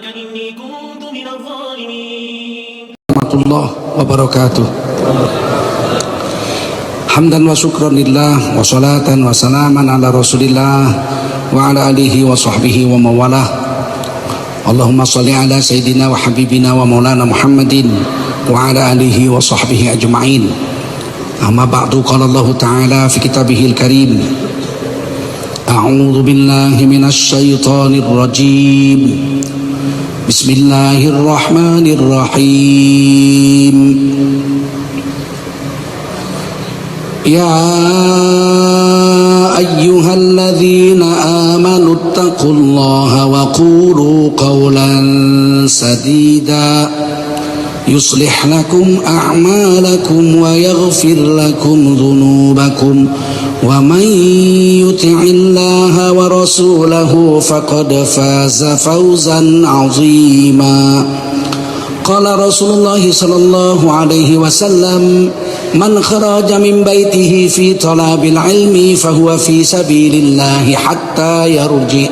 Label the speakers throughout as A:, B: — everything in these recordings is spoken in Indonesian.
A: سبحانك إني كنت من الظالمين.
B: ورحمة الله وبركاته. Hamdan wa syukran lillah wa salatan wa salaman ala rasulillah wa ala alihi wa sahbihi wa mawalah. Allahumma salli ala sayyidina wa habibina wa maulana Muhammadin wa ala alihi wa sahbihi ajma'in. Amma ba'du, qala Allah ta'ala fi kitabihil karim, a'udzu billahi minasy syaithanir rajim. Bismillahirrahmanirrahim. Ya ayyuhalladzina amanu taqullaha wa qulu qawlan sadida yuslih lakum a'malakum wa yaghfir lakum dhunubakum wa man yuti'illaha wa rasulahu faqad faza fawzan 'azima. Qala Rasulullah sallallahu alaihi wasallam, man kharaja min baitihi fi talabil ilmi fahuwa fi sabilillahi hatta yarji.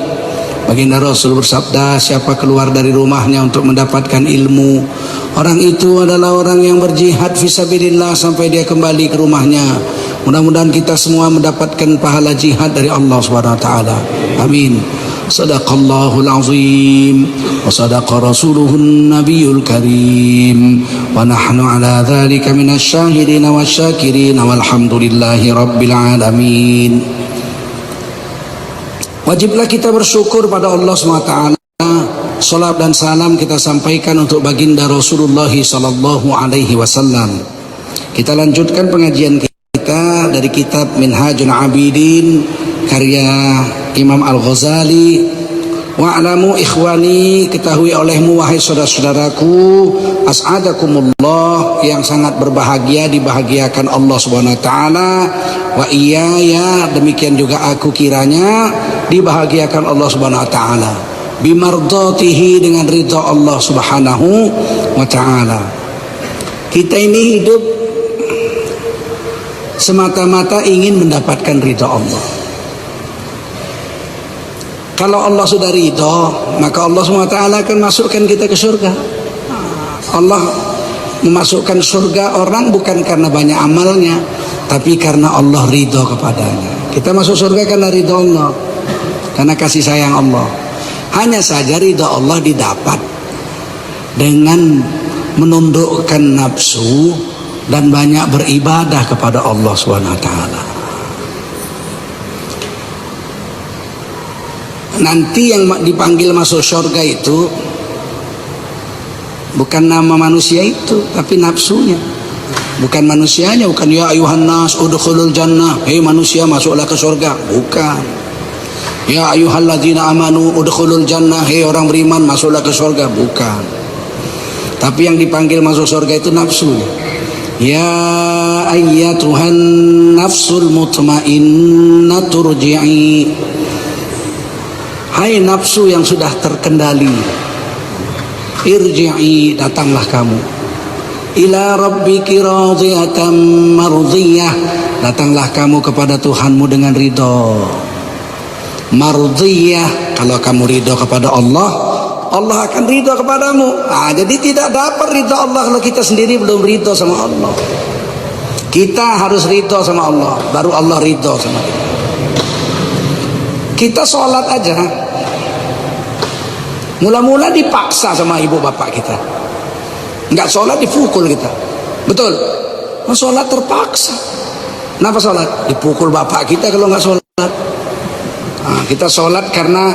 B: Baginda Rasul bersabda, siapa keluar dari rumahnya untuk mendapatkan ilmu, orang itu adalah orang yang berjihad fi sabilillah sampai dia kembali ke rumahnya. Mudah-mudahan kita semua mendapatkan pahala jihad dari Allah Subhanahu wa taala. Amin. Sadaqallahul azim wa sadaqa rasuluhun nabiyul karim wa nahnu ala dhalika minasy syahidin wasyakirin walhamdulillahi rabbil alamin. Wajiblah kita bersyukur pada Allah SWT. Salat dan salam kita sampaikan untuk baginda Rasulullah sallallahu alaihi wasallam. Kita lanjutkan pengajian kita dari kitab Minhajul Abidin karya Imam Al-Ghazali. Wa'lamu ikhwani, ketahui olehmu wahai saudara-saudaraku, as'adakumullah, yang sangat berbahagia dibahagiakan Allah Subhanahu wa taala, wa iyaya, demikian juga aku kiranya dibahagiakan Allah Subhanahu wa taala, bimardatihi, dengan ridha Allah Subhanahu wa taala. Kita ini hidup semata-mata ingin mendapatkan ridha Allah. Kalau Allah sudah ridho, maka Allah SWT akan masukkan kita ke surga. Allah memasukkan surga orang bukan karena banyak amalnya, tapi karena Allah ridho kepadanya. Kita masuk surga karena ridho Allah, karena kasih sayang Allah. Hanya saja ridho Allah didapat dengan menundukkan nafsu dan banyak beribadah kepada Allah SWT. Nanti yang dipanggil masuk surga itu bukan nama manusia itu, tapi nafsunya. Bukan manusianya, bukan ya ayuhan nas udkhulul jannah, hei manusia masuklah ke surga, bukan. Ya ayyuhalladzina amanu udkhulul jannah, hei orang beriman masuklah ke surga, bukan. Tapi yang dipanggil masuk surga itu nafsunya. Ya ayyatuhan nafsul mutmainnah turji'i, hai nafsu yang sudah terkendali, irji'i, datanglah kamu, ila rabbiki radiyatan mardiyah, datanglah kamu kepada Tuhanmu dengan ridho. Mardiyah, kalau kamu ridho kepada Allah, Allah akan ridho kepadamu. Jadi tidak dapat ridho Allah kalau kita sendiri belum ridho sama Allah. Kita harus ridho sama Allah, baru Allah ridho sama kita. Kita sholat aja, mula-mula dipaksa sama ibu bapak kita. Enggak sholat dipukul kita. Betul? Sholat terpaksa. Kenapa sholat? Dipukul bapak kita kalau nggak sholat. Kita sholat karena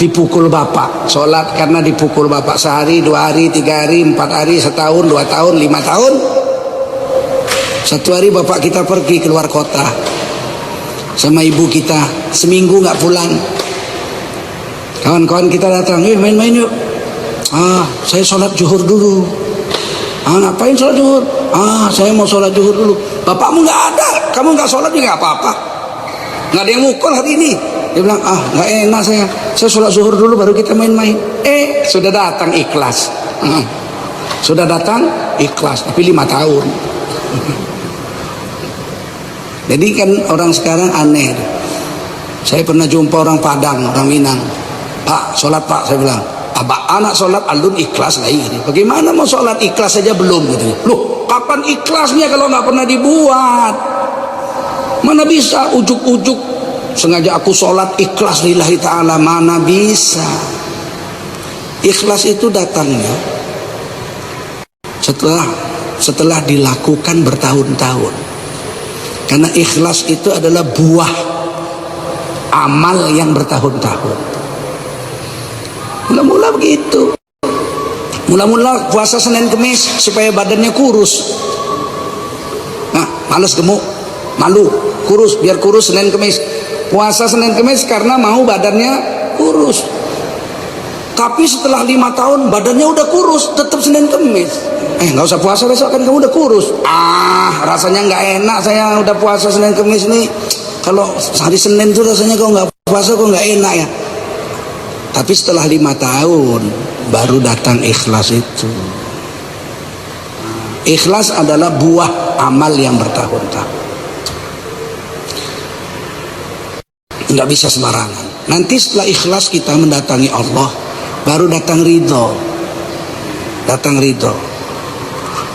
B: dipukul bapak. Sholat karena dipukul bapak sehari, 2 hari, 3 hari, 4 hari, setahun, 2 tahun, 5 tahun. Satu hari bapak kita pergi keluar kota sama ibu kita, seminggu nggak pulang. Kawan-kawan kita datang, main-main yuk. Saya sholat zuhur dulu. Ngapain sholat zuhur? Saya mau sholat zuhur dulu. Bapakmu nggak ada, kamu nggak sholat juga apa-apa. Nggak ada yang mukul hari ini. Dia bilang, nggak enak saya sholat zuhur dulu baru kita main-main. Sudah datang ikhlas. Sudah datang ikhlas, tapi 5 tahun. Jadi kan orang sekarang aneh. Saya pernah jumpa orang Padang, orang Minang. Pak, sholat Pak, saya bilang. anak sholat alun ikhlas lagi gitu. Bagaimana mau sholat ikhlas saja belum gitu. Loh, kapan ikhlasnya kalau nggak pernah dibuat? Mana bisa ujuk-ujuk sengaja aku sholat ikhlas lillahi ta'ala, mana bisa. Ikhlas itu datangnya setelah dilakukan bertahun-tahun. Karena ikhlas itu adalah buah amal yang bertahun-tahun. Mula-mula begitu. Mula-mula puasa Senin Kemis supaya badannya kurus. Nah, males gemuk, malu, kurus, biar kurus Senin Kemis. Puasa Senin Kemis karena mau badannya kurus. Tapi setelah 5 tahun badannya udah kurus, tetap Senin Kemis. Nggak usah puasa besok kan kamu udah kurus. Rasanya nggak enak saya udah puasa Senin Kemis nih. Kalau hari Senin tuh rasanya kalau nggak puasa kok nggak enak ya. Tapi setelah 5 tahun baru datang ikhlas itu. Ikhlas adalah buah amal yang bertahun-tahun. Nggak bisa sembarangan. Nanti setelah ikhlas kita mendatangi Allah, baru datang ridho. Datang ridho.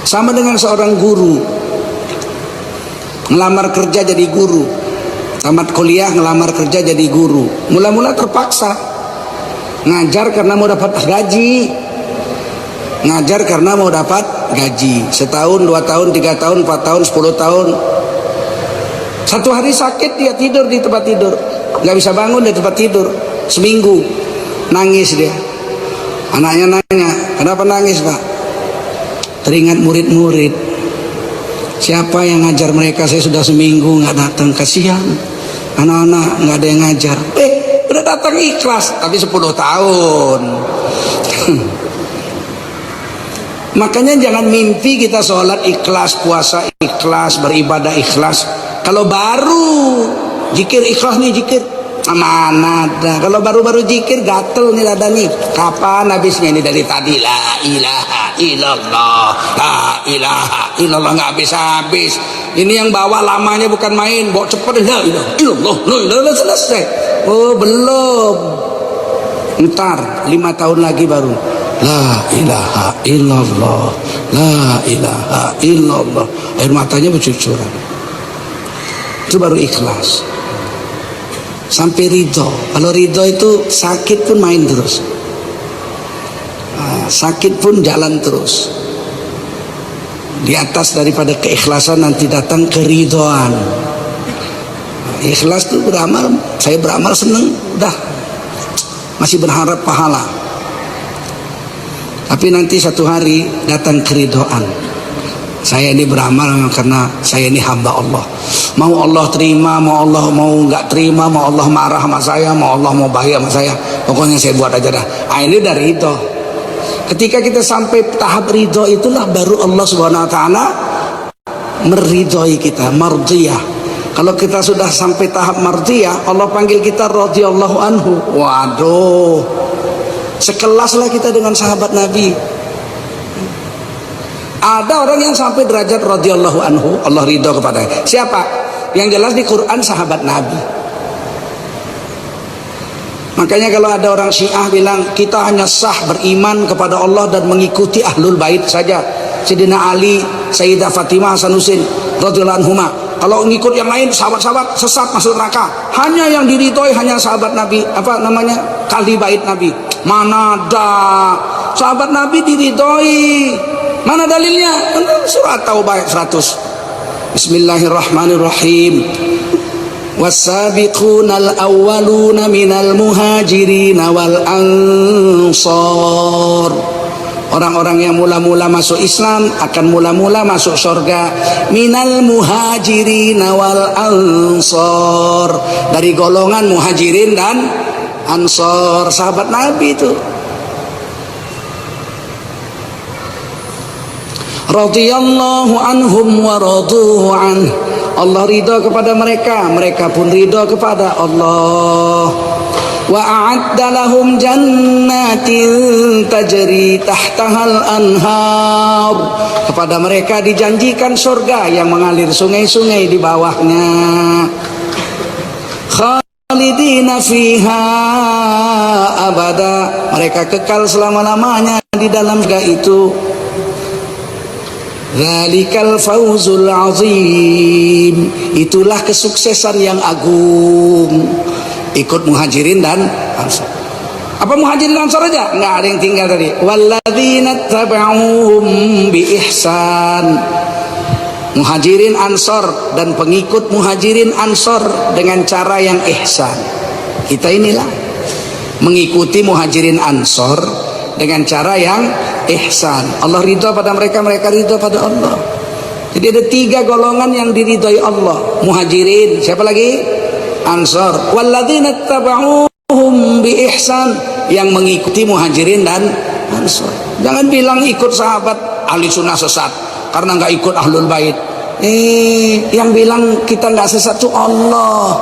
B: Sama dengan seorang guru ngelamar kerja jadi guru, tamat kuliah ngelamar kerja jadi guru. Mula-mula terpaksa ngajar karena mau dapat gaji, ngajar karena mau dapat gaji. Setahun, 2 tahun, 3 tahun, 4 tahun, 10 tahun. Satu hari sakit dia tidur di tempat tidur, nggak bisa bangun di tempat tidur. Seminggu nangis dia. Anaknya nanya, kenapa nangis pak? Teringat murid-murid. Siapa yang ngajar mereka? Saya sudah seminggu nggak datang, kasihan. Anak-anak nggak ada yang ngajar. Udah datang ikhlas, tapi 10 tahun. Makanya jangan mimpi kita sholat ikhlas, puasa ikhlas, beribadah ikhlas. Kalau baru zikir ikhlas nih zikir, mana ada. Kalau baru-baru zikir gatel nih dada nih. Kapan habisnya ini dari tadi? La ilaha illallah, la ilaha illallah, nggak habis-habis. Ini yang bawa lamanya bukan main, bawa cepet. La ilaha illallah, la ilaha selesai. Oh belum. Ntar 5 tahun lagi baru la ilaha illallah, la ilaha illallah. Air matanya bercucuran. Itu baru ikhlas. Sampai ridho. Kalau ridho itu sakit pun main terus, sakit pun jalan terus. Di atas daripada keikhlasan nanti datang keridhoan. Ikhlas itu beramal, saya beramal seneng, udah masih berharap pahala. Tapi nanti satu hari datang keridhoan. Saya ini beramal karena saya ini hamba Allah. Mau Allah terima, mau Allah mau nggak terima, mau Allah marah sama saya, mau Allah mau bahagia sama saya. Pokoknya saya buat aja dah. Ini dari ridho. Ketika kita sampai tahap ridho itulah baru Allah Subhanahu Wa Taala meridhoi kita, mardiyah. Kalau kita sudah sampai tahap mardiyah, Allah panggil kita radhiyallahu anhu. Waduh, sekelaslah kita dengan sahabat Nabi. Ada orang yang sampai derajat radhiyallahu anhu, Allah ridho kepada. Siapa? Yang jelas di Quran sahabat Nabi. Makanya kalau ada orang Syiah bilang kita hanya sah beriman kepada Allah dan mengikuti ahlul bait saja, Sayyidina Ali, Sayyidah Fatimah, Hasan Husain radhiyallahu anhuma. Kalau ngikut yang lain sahabat-sahabat sesat masuk neraka. Hanya yang diridhoi hanya sahabat Nabi, apa namanya? Kali bait Nabi. Mana ada sahabat Nabi diridhoi? Mana dalilnya? Surat Taubah ayat 100. Bismillahirrahmanirrahim. Was-sabiqunal awwaluna minal muhajirin wal ansar. Orang-orang yang mula-mula masuk Islam akan mula-mula masuk surga. Minal muhajirin wal ansar. Dari golongan muhajirin dan ansar, sahabat Nabi itu. Radhiyallahu anhum wa raduhu an. Allah ridha kepada mereka, mereka pun ridha kepada Allah. Wa a'adda lahum jannatin tajri tahtahal anhar. Kepada mereka dijanjikan surga yang mengalir sungai-sungai di bawahnya. Khalidina fiha abada. mereka kekal selama-lamanya di dalam surga itu. Dzalikal fauzul azim, itulah kesuksesan yang agung. Ikut Muhajirin dan Ansar. Apa Muhajirin dan Ansar aja? Enggak, ada yang tinggal tadi. Walladzina tabauhum bi ihsan. Muhajirin Ansar dan pengikut Muhajirin Ansar dengan cara yang ihsan. Kita inilah mengikuti Muhajirin Ansar dengan cara yang ihsan. Allah ridha pada mereka, mereka ridha pada Allah. Jadi ada 3 golongan yang diridhai Allah. Muhajirin, siapa lagi? Ansar. Walladzina tabauhum bi ihsan, yang mengikuti Muhajirin dan Ansar. Jangan bilang ikut sahabat ahli sunnah sesat karena nggak ikut ahlul bait. Yang bilang kita nggak sesat itu Allah.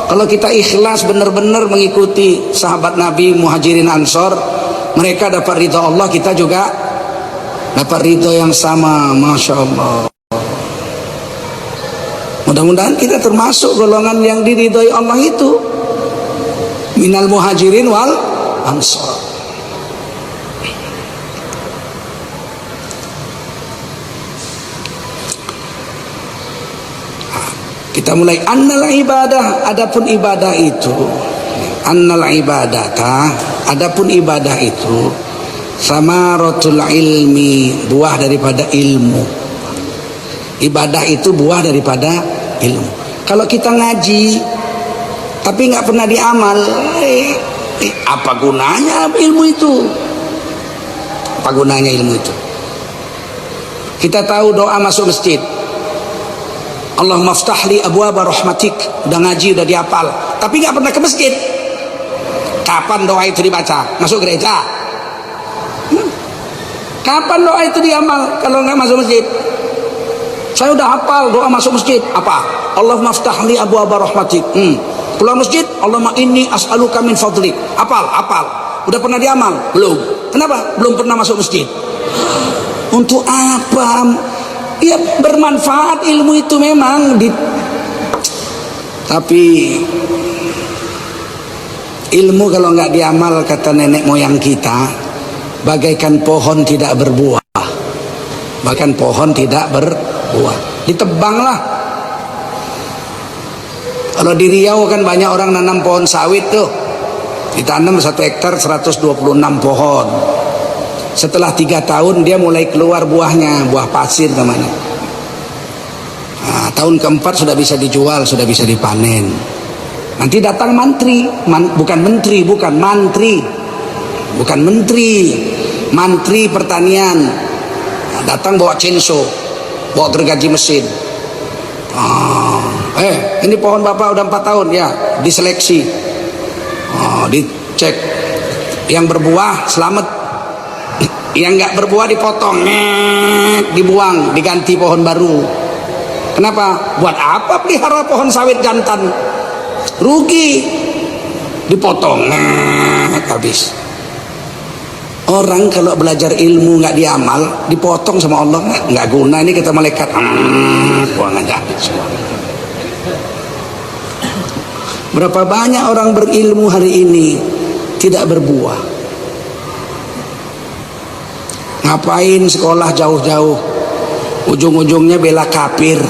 B: Kalau kita ikhlas benar-benar mengikuti sahabat Nabi Muhajirin Ansar, mereka dapat ridha Allah, kita juga dapat ridha yang sama. Masya Allah. Mudah-mudahan kita termasuk golongan yang diridhai Allah itu, minal muhajirin wal ansar. Kita mulai annal ibadah, adapun ibadah itu, annal ibadata, adapun ibadah itu samaratul ilmi, buah daripada ilmu. Ibadah itu buah daripada ilmu. Kalau kita ngaji tapi nggak pernah diamal, apa gunanya ilmu itu? Apa gunanya ilmu itu? Kita tahu doa masuk masjid, Allahumma ftahli abwaaba rahmatik, udah ngaji, udah dihafal, tapi nggak pernah ke masjid. Kapan doa itu dibaca? Masuk gereja? Kapan doa itu diamal kalau nggak masuk masjid? Saya udah hafal doa masuk masjid, apa? Allahumma ftahli abwaaba rahmatik. Pulang masjid, Allahumma inni as'aluka min fadlik. Hafal. Udah pernah diamal? Belum. Kenapa? Belum pernah masuk masjid. Untuk apa? Ya bermanfaat ilmu itu memang tapi ilmu kalau nggak diamal, kata nenek moyang kita, bagaikan pohon tidak berbuah. Bahkan pohon tidak berbuah, ditebanglah. Kalau di Riau kan banyak orang nanam pohon sawit tuh, ditanam 1 hektar 126 pohon. Setelah 3 tahun dia mulai keluar buahnya, buah pasir namanya. Nah, tahun keempat sudah bisa dijual, sudah bisa dipanen. Nanti datang mantri, bukan menteri, mantri pertanian. Nah, datang bawa chainsaw, bawa gergaji mesin. Ini pohon bapak udah 4 tahun, ya diseleksi, dicek, yang berbuah selamat, yang nggak berbuah dipotong, dibuang, diganti pohon baru. Kenapa? Buat apa pelihara pohon sawit jantan? Rugi, dipotong, habis. Orang kalau belajar ilmu nggak diamal, dipotong sama Allah, nggak guna ini kata malaikat, buang aja semua. Berapa banyak orang berilmu hari ini tidak berbuah? Ngapain sekolah jauh-jauh? Ujung-ujungnya bela kafir.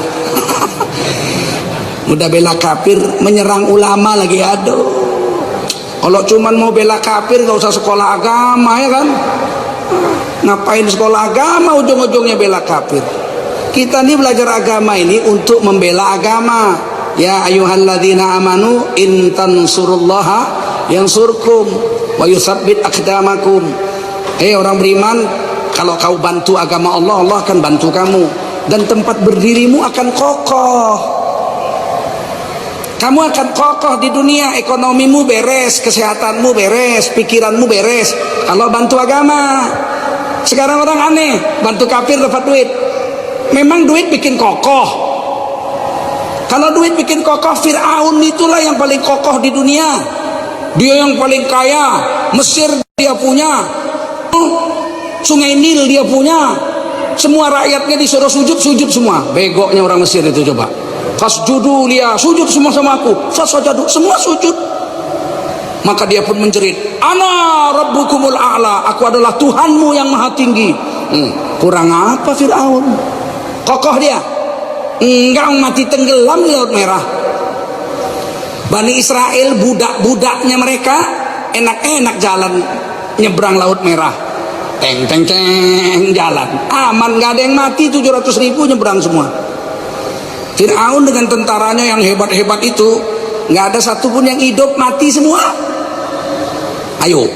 B: Udah bela kafir, menyerang ulama lagi, aduh. Kalau cuman mau bela kafir gak usah sekolah agama, ya kan? Ngapain sekolah agama, ujung-ujungnya bela kafir. Kita ini belajar agama ini untuk membela agama. Ya ayyuhalladzina amanu in tansurullaha yansurkum wa yutsabbit aqdamakum. Orang beriman, kalau kau bantu agama Allah, Allah akan bantu kamu, dan tempat berdirimu akan kokoh. Kamu akan kokoh di dunia, ekonomimu beres, kesehatanmu beres, pikiranmu beres kalau bantu agama. Sekarang orang aneh, bantu kafir dapat duit. Memang duit bikin kokoh? Kalau duit bikin kokoh, Fir'aun itulah yang paling kokoh di dunia. Dia yang paling kaya. Mesir dia punya, Sungai Nil dia punya, semua rakyatnya disuruh sujud semua. Begoknya orang Mesir itu, coba. Fasjudu liya, sujud semua sama aku. Fasajadu, semua sujud. Maka dia pun menjerit, ana rabbukumul a'la, aku adalah Tuhanmu yang maha tinggi. Kurang apa Fir'aun? Kokoh dia, enggak mati tenggelam di Laut Merah. Bani Israel, budak-budaknya mereka enak-enak jalan nyebrang Laut Merah, teng teng teng jalan aman, nggak ada yang mati. 700.000 nyebrang semua. Fir'aun dengan tentaranya yang hebat-hebat itu, nggak ada satupun yang hidup, mati semua. Ayo,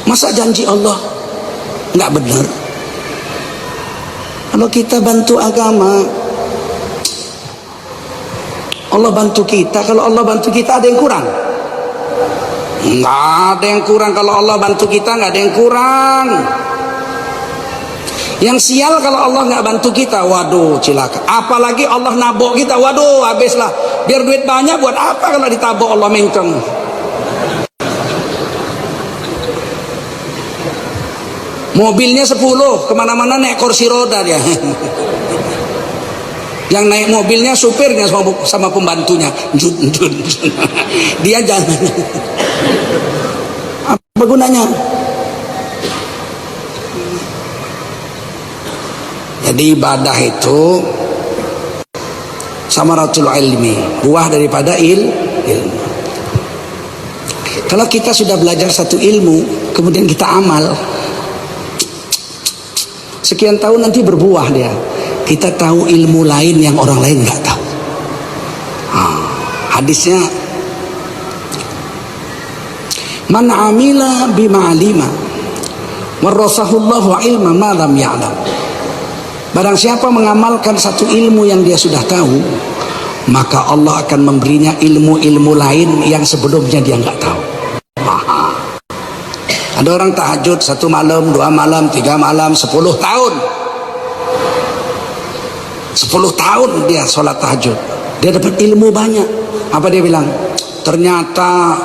B: masa janji Allah nggak benar? Kalau kita bantu agama, Allah bantu kita. Kalau Allah bantu kita, ada yang kurang? Nggak ada yang kurang. Kalau Allah bantu kita, nggak ada yang kurang. Yang sial kalau Allah nggak bantu kita, waduh cilaka. Apalagi Allah nabok kita, waduh habislah. Biar duit banyak buat apa kalau ditabok Allah mencong. Mobilnya 10, kemana-mana naik kursi roda dia. Yang naik mobilnya supirnya sama pembantunya. Dia jangan. Apa gunanya? Jadi ibadah itu samaratul ilmi, buah daripada ilmu. Kalau kita sudah belajar satu ilmu, kemudian kita amal, sekian tahun nanti berbuah dia. Kita tahu ilmu lain yang orang lain nggak tahu. Hadisnya, man amila bima alima warasahullahu ilma ma lam ya'lam. Barang siapa mengamalkan satu ilmu yang dia sudah tahu, maka Allah akan memberinya ilmu-ilmu lain yang sebelumnya dia nggak tahu. Ada orang tahajud 1 malam, 2 malam, 3 malam, 10 tahun. 10 tahun dia sholat tahajud, dia dapat ilmu banyak. Apa dia bilang? Ternyata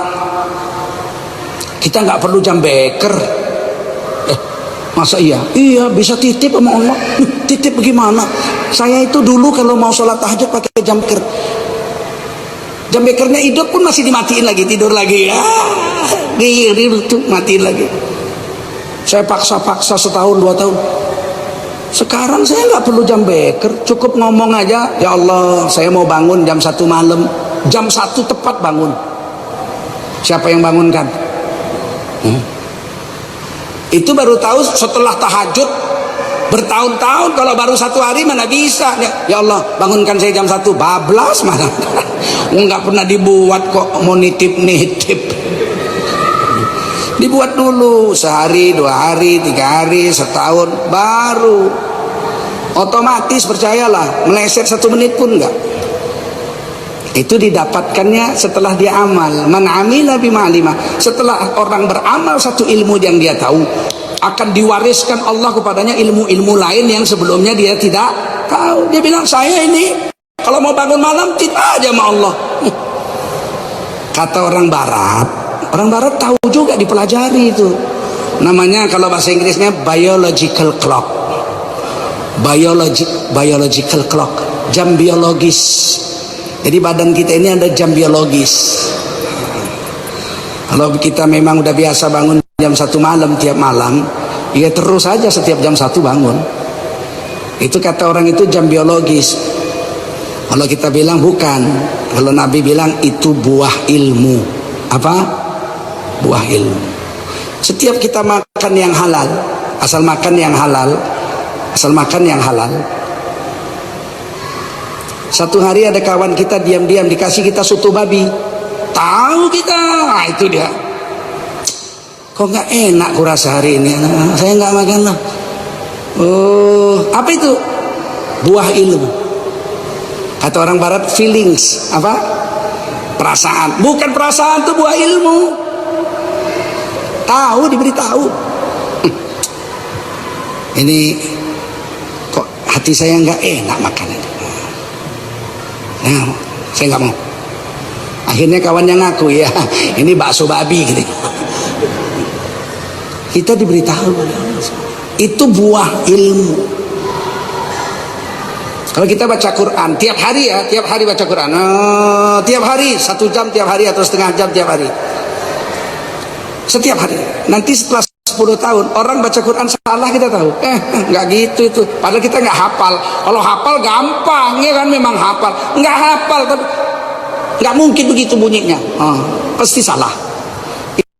B: kita nggak perlu jam beker. Masa iya? Iya, bisa titip sama Allah. Titip bagaimana? Saya itu dulu kalau mau sholat tahajud pakai jam beker. Jam bekernya hidup pun masih dimatiin lagi, tidur lagi. Matiin lagi. Saya paksa-paksa setahun 2 tahun. Sekarang saya nggak perlu jam beker, cukup ngomong aja, ya Allah saya mau bangun jam 1 malam, jam 1 tepat bangun. Siapa yang bangunkan? Itu baru tahu setelah tahajud bertahun-tahun. Kalau baru 1 hari mana bisa? Ya Allah bangunkan saya jam 1, bablas mana? Nggak pernah dibuat kok, mau nitip-nitip. Dibuat dulu sehari, 2 hari, 3 hari, setahun, baru otomatis. Percayalah, meleset 1 menit pun enggak. Itu didapatkannya setelah dia amal. Man amila bima alima. Setelah orang beramal satu ilmu yang dia tahu, akan diwariskan Allah kepadanya ilmu-ilmu lain yang sebelumnya dia tidak tahu. Dia bilang, saya ini kalau mau bangun malam kita aja sama Allah. Kata orang Barat tahu juga, dipelajari itu. Namanya kalau bahasa Inggrisnya biological clock. Biological clock, jam biologis. Jadi badan kita ini ada jam biologis. Kalau kita memang udah biasa bangun jam 1 malam tiap malam, ya terus saja setiap jam 1 bangun. Itu kata orang itu jam biologis. Kalau kita bilang bukan. Kalau Nabi bilang itu buah ilmu. Apa? Buah ilmu. Setiap kita makan yang halal, asal makan yang halal. Satu hari ada kawan kita diam-diam dikasih kita soto babi, tahu kita, itu dia. Kok nggak enak kurasa hari ini? Saya nggak makan lah. Oh, apa itu? Buah ilmu. Kata orang Barat feelings, apa? Perasaan. Bukan perasaan, itu buah ilmu. Tahu, diberitahu. Ini kok hati saya nggak enak makan itu. Nah, saya nggak mau. Akhirnya kawannya ngaku, ya ini bakso babi gitu. Kita diberitahu itu buah ilmu. Kalau kita baca Quran tiap hari ya, tiap hari baca Quran, tiap hari 1 jam tiap hari atau setengah jam tiap hari, Setiap hari. Nanti setelah 10 tahun orang baca Quran salah kita tahu. Nggak gitu itu. Padahal kita nggak hafal. Kalau hafal gampang ya kan, memang hafal. Nggak hafal tapi nggak mungkin begitu bunyinya. Pasti salah.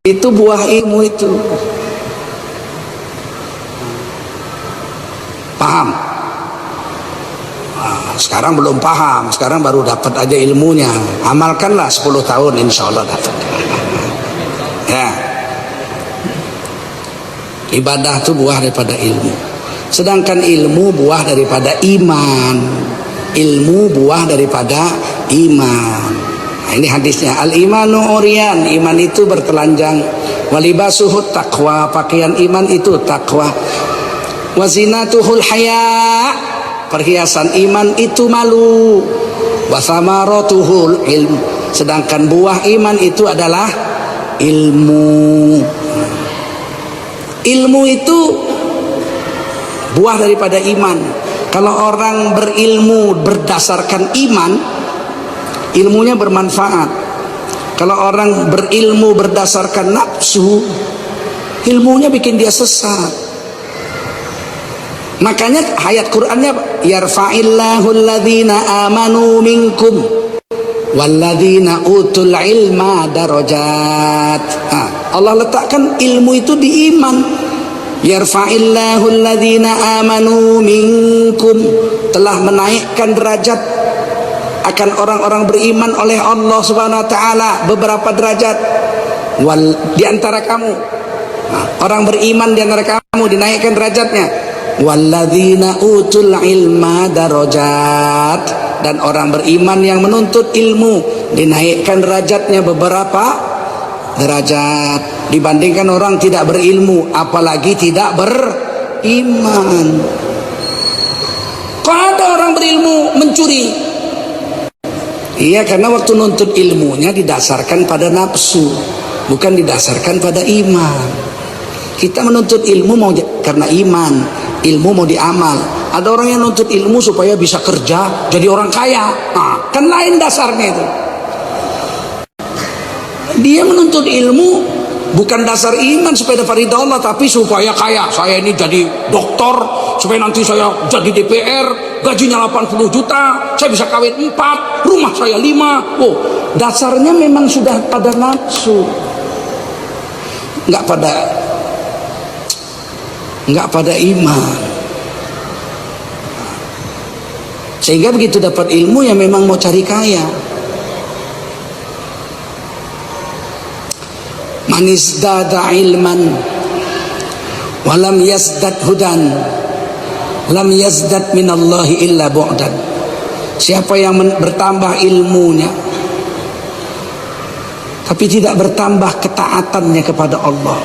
B: Itu buah ilmu itu. Paham? Sekarang belum paham. Sekarang baru dapat aja ilmunya. Amalkanlah 10 tahun insya Allah dapat. Ya. Ibadah itu buah daripada ilmu. Sedangkan ilmu buah daripada iman. Ilmu buah daripada iman. Nah, ini hadisnya. Al-imanu uriyan. Iman itu bertelanjang. Walibasuhut taqwa. Pakaian iman itu taqwa. Wazinatuhul haya. Perhiasan iman itu malu. Wasamaratuhul ilm. Sedangkan buah iman itu adalah ilmu. Ilmu itu buah daripada iman. Kalau orang berilmu berdasarkan iman, ilmunya bermanfaat. Kalau orang berilmu berdasarkan nafsu, ilmunya bikin dia sesat. Makanya ayat Qur'annya yarfa'illahu alladhina amanu minkum walladzina utul ilma darajat. Allah letakkan ilmu itu di iman. Yarfa'illahu alladhina amanu minkum, telah menaikkan derajat akan orang-orang beriman oleh Allah Subhanahu wa taala beberapa derajat. Di antara kamu, orang beriman di antara kamu dinaikkan derajatnya. Walladzina utul ilma darajat, dan orang beriman yang menuntut ilmu dinaikkan derajatnya beberapa derajat dibandingkan orang tidak berilmu, apalagi tidak beriman. Kok ada orang berilmu mencuri? Iya, karena waktu nuntut ilmunya didasarkan pada nafsu, bukan didasarkan pada iman. Kita menuntut ilmu mau karena iman, ilmu mau diamal. Ada orang yang nuntut ilmu supaya bisa kerja jadi orang kaya. Kan lain dasarnya itu. Dia menuntut ilmu bukan dasar iman supaya dapat ridha Allah, tapi supaya kaya. Saya ini jadi doktor supaya nanti saya jadi DPR, gajinya 80 juta, saya bisa kawin 4, rumah saya 5. Oh, dasarnya memang sudah pada nafsu, nggak pada iman. Sehingga begitu dapat ilmu ya memang mau cari kaya. Manizdada ilman walam yazdad hudan lam yazdad minallahi illa bu'dan. Siapa yang bertambah ilmunya tapi tidak bertambah ketaatannya kepada Allah,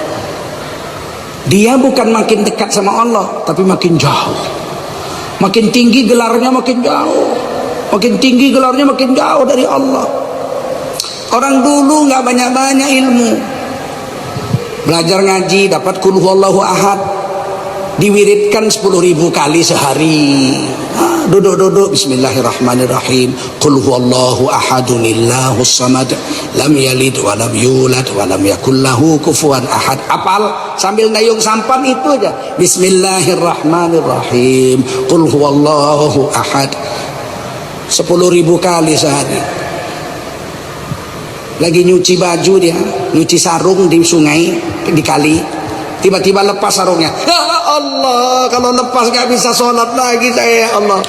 B: dia bukan makin dekat sama Allah tapi makin jauh. Makin tinggi gelarnya makin jauh, makin tinggi gelarnya makin jauh dari Allah. Orang dulu nggak banyak-banyak ilmu, belajar ngaji dapat qul huwallahu ahad, diwiridkan 10.000 kali sehari. Duduk bismillahirrahmanirrahim, qul huwallahu ahadunillahus samad lam yalid wa lam yulad wa lam yakul lahu kufuwan ahad. Apal sambil dayung sampan itu aja, bismillahirrahmanirrahim, qul huwallahu ahad 10.000 kali sehari. Lagi nyuci baju dia, nyuci sarung di sungai, di kali, tiba-tiba lepas sarungnya. Ya Allah, kalau lepas gak bisa sholat lagi saya, ya Allah.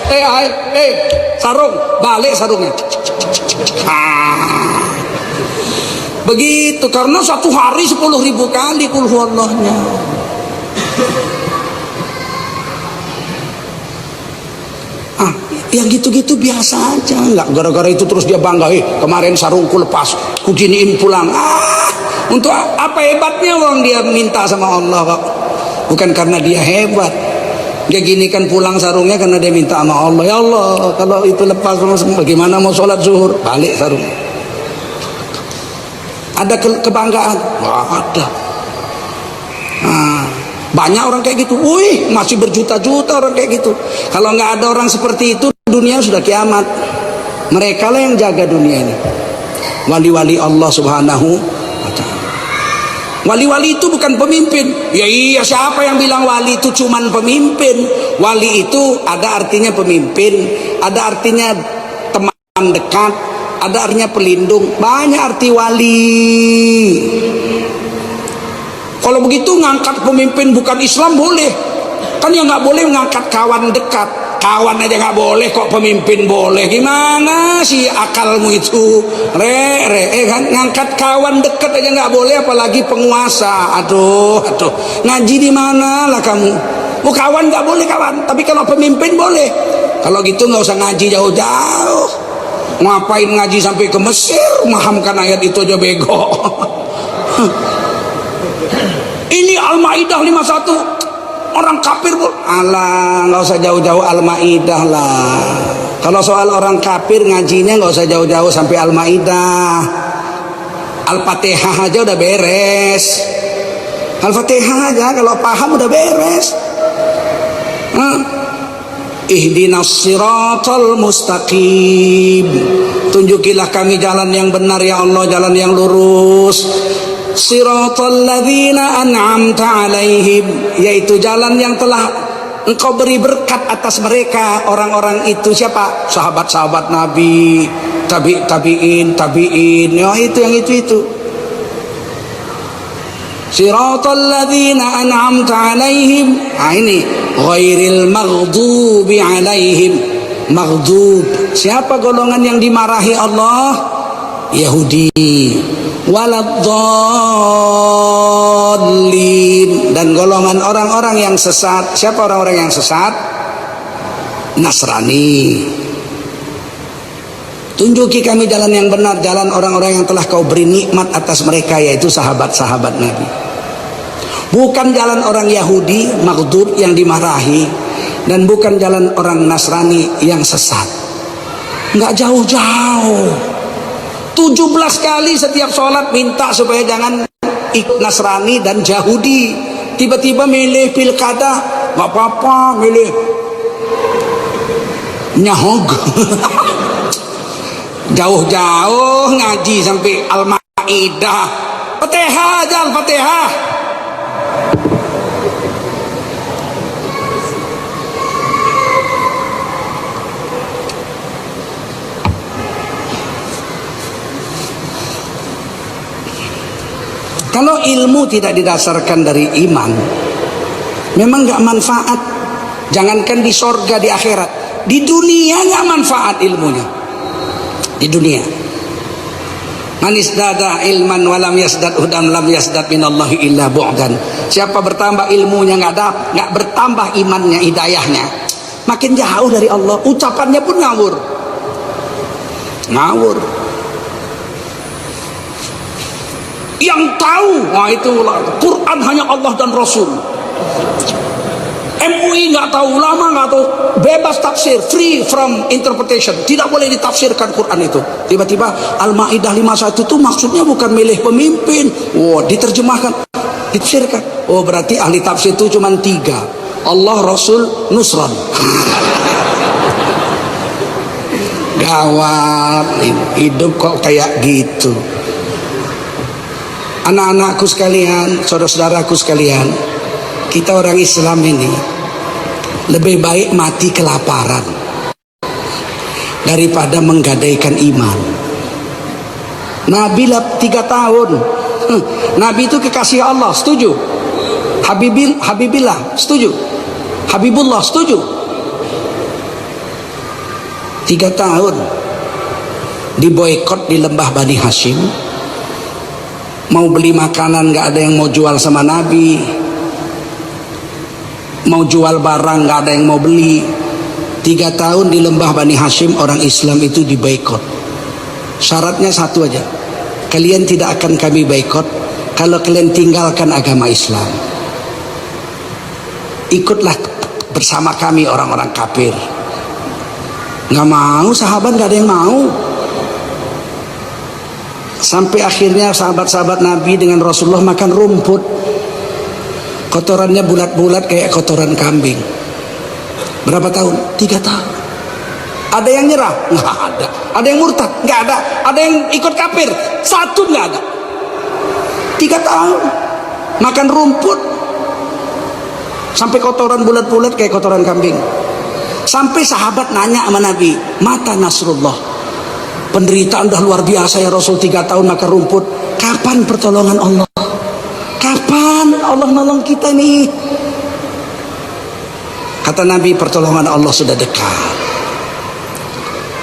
B: Sarung, balik sarungnya. Begitu, karena satu hari 10.000 kali qul huwallahnya. Yang gitu-gitu biasa aja, nggak gara-gara itu terus dia bangga. Kemarin sarungku lepas, ku giniin pulang. Untuk apa hebatnya orang dia minta sama Allah kok? Bukan karena dia hebat. Dia ginikan pulang sarungnya karena dia minta sama Allah. Ya Allah, kalau itu lepas bagaimana mau sholat zuhur? Balik sarung. Ada kebanggaan? Nggak ada. Banyak orang kayak gitu. Wih, masih berjuta-juta orang kayak gitu. Kalau nggak ada orang seperti itu, dunia sudah kiamat. Mereka lah yang jaga dunia ini, wali-wali Allah Subhanahu wa ta'ala. Wali-wali itu bukan pemimpin. Ya iya, siapa yang bilang wali itu cuman pemimpin? Wali itu ada artinya pemimpin, ada artinya teman dekat, ada artinya pelindung. Banyak arti wali. Kalau begitu ngangkat pemimpin bukan Islam boleh. Kan yang nggak boleh ngangkat kawan dekat. Kawan aja nggak boleh, kok pemimpin boleh? Gimana sih akalmu itu? Kan ngangkat kawan dekat aja nggak boleh, apalagi penguasa. Aduh. Ngaji di mana lah kamu? Oh, kawan nggak boleh kawan, tapi kalau pemimpin boleh. Kalau gitu nggak usah ngaji jauh-jauh. Ngapain ngaji sampai ke Mesir? Mahamkan ayat itu aja bego. Ini Al-Maidah 51. Orang kafir pun, alah, nggak usah jauh-jauh Al-Maidah lah. Kalau soal orang kafir ngajinya nggak usah jauh-jauh sampai Al-Maidah. Al-Fatihah aja udah beres. Al-Fatihah aja kalau paham udah beres. Ihdinas siratal mustaqim. Tunjukilah kami jalan yang benar ya Allah, jalan yang lurus. Siratal ladzina an'amta alaihim, yaitu jalan yang telah Engkau beri berkat atas mereka. Orang-orang itu siapa? Sahabat-sahabat Nabi, tabi'in. Ya itu yang itu. Siratal ladzina an'amta alaihim. Ini ghairil maghdubi alaihim. Maghdub, siapa golongan yang dimarahi Allah? Yahudi. Waladdallin, dan golongan orang-orang yang sesat. Siapa orang-orang yang sesat? Nasrani. Tunjuki kami jalan yang benar, jalan orang-orang yang telah Kau beri nikmat atas mereka, yaitu sahabat-sahabat Nabi. Bukan jalan orang Yahudi maghdub yang dimarahi, dan bukan jalan orang Nasrani yang sesat. Nggak jauh-jauh. 17 kali setiap sholat minta supaya jangan ikut Nasrani dan Yahudi. Tiba-tiba milih pilkada, nggak apa-apa, milih nyahog. Jauh-jauh ngaji sampai Al-Maidah. Fatihah aja, Al-Fatihah. Kalau ilmu tidak didasarkan dari iman, memang nggak manfaat. Jangankan di sorga, di akhirat, di dunia nggak manfaat ilmunya. Di dunia, man isdada ilman walam yasdad hudan lam yasdad minallahi illa bu'dan. Siapa bertambah ilmunya nggak bertambah imannya, hidayahnya, makin jauh dari Allah. Ucapannya pun ngawur. Yang tahu, wah itu Quran hanya Allah dan Rasul. MUI nggak tahu, ulama nggak tahu, bebas tafsir, free from interpretation, tidak boleh ditafsirkan Quran itu. Tiba-tiba Al-Maidah 51 itu maksudnya bukan milih pemimpin. Wah, diterjemahkan, ditafsirkan. Oh, berarti ahli tafsir itu cuma 3, Allah, Rasul, Nusron. Gawat, hidup kok kayak gitu. Anak-anakku sekalian, saudara-saudaraku sekalian, kita orang Islam ini lebih baik mati kelaparan daripada menggadaikan iman. Nabi 3 tahun. Nabi itu kekasih Allah, setuju? Habibillah, setuju? Habibullah, setuju? 3 tahun diboikot di lembah Bani Hashim. Mau beli makanan nggak ada yang mau jual sama Nabi, mau jual barang nggak ada yang mau beli. 3 tahun di lembah Bani Hashim orang Islam itu diboikot. Syaratnya satu aja, kalian tidak akan kami boikot kalau kalian tinggalkan agama Islam. Ikutlah bersama kami orang-orang kafir. Nggak mau, sahabat nggak ada yang mau. Sampai akhirnya sahabat-sahabat Nabi dengan Rasulullah makan rumput, kotorannya bulat-bulat kayak kotoran kambing. Berapa tahun? 3 tahun. Ada yang nyerah? Nggak ada. Ada yang murtad? Nggak ada. Ada yang ikut kafir? 1 nggak ada. 3 tahun. makan rumput sampai kotoran bulat-bulat kayak kotoran kambing. Sampai sahabat nanya sama Nabi, mata Nasrullah, penderitaan udah luar biasa ya Rasul, 3 tahun makan rumput, kapan pertolongan Allah, kapan Allah nolong kita nih? Kata Nabi, pertolongan Allah sudah dekat.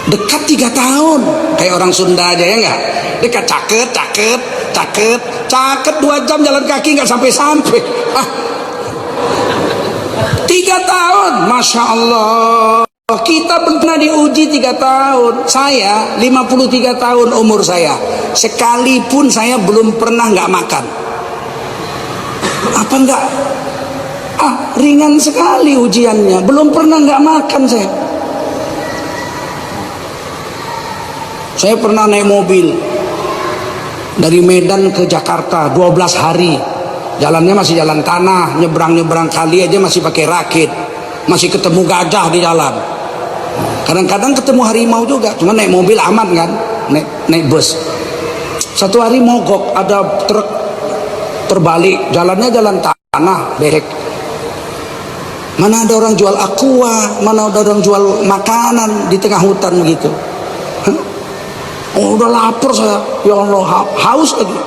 B: Dekat 3 tahun, kayak orang Sunda aja ya enggak? Dekat, caket 2 jam jalan kaki nggak sampai-sampai. 3 tahun, Masya Allah. Kita pernah diuji 3 tahun. Saya 53 tahun umur saya, sekalipun saya belum pernah nggak makan. Apa enggak? Ringan sekali ujiannya, belum pernah nggak makan saya. Saya pernah naik mobil dari Medan ke Jakarta 12 hari. Jalannya masih jalan tanah, nyebrang kali aja masih pakai rakit. Masih ketemu gajah di jalan. Kadang-kadang ketemu harimau juga, cuma naik mobil aman kan, naik bus. Satu hari mogok, ada truk terbalik, jalannya jalan tanah, berek. Mana ada orang jual aqua, mana ada orang jual makanan di tengah hutan begitu. Oh, udah lapar saya, ya Allah, haus lagi.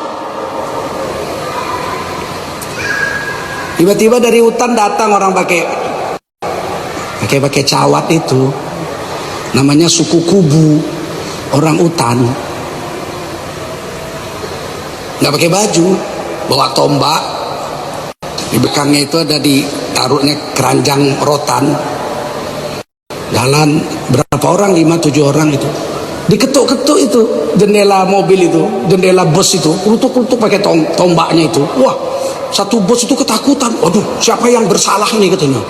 B: Tiba-tiba dari hutan datang orang pakai cawat itu, namanya suku Kubu, orang hutan, nggak pakai baju, bawa tombak, di belakangnya itu ada ditaruhnya keranjang rotan, jalan berapa orang, 5-7 orang itu. Diketuk-ketuk itu jendela mobil itu, jendela bus itu, kerutuk-kerutuk pakai tombaknya itu. Wah, satu bus itu ketakutan. Waduh, siapa yang bersalah ini katanya.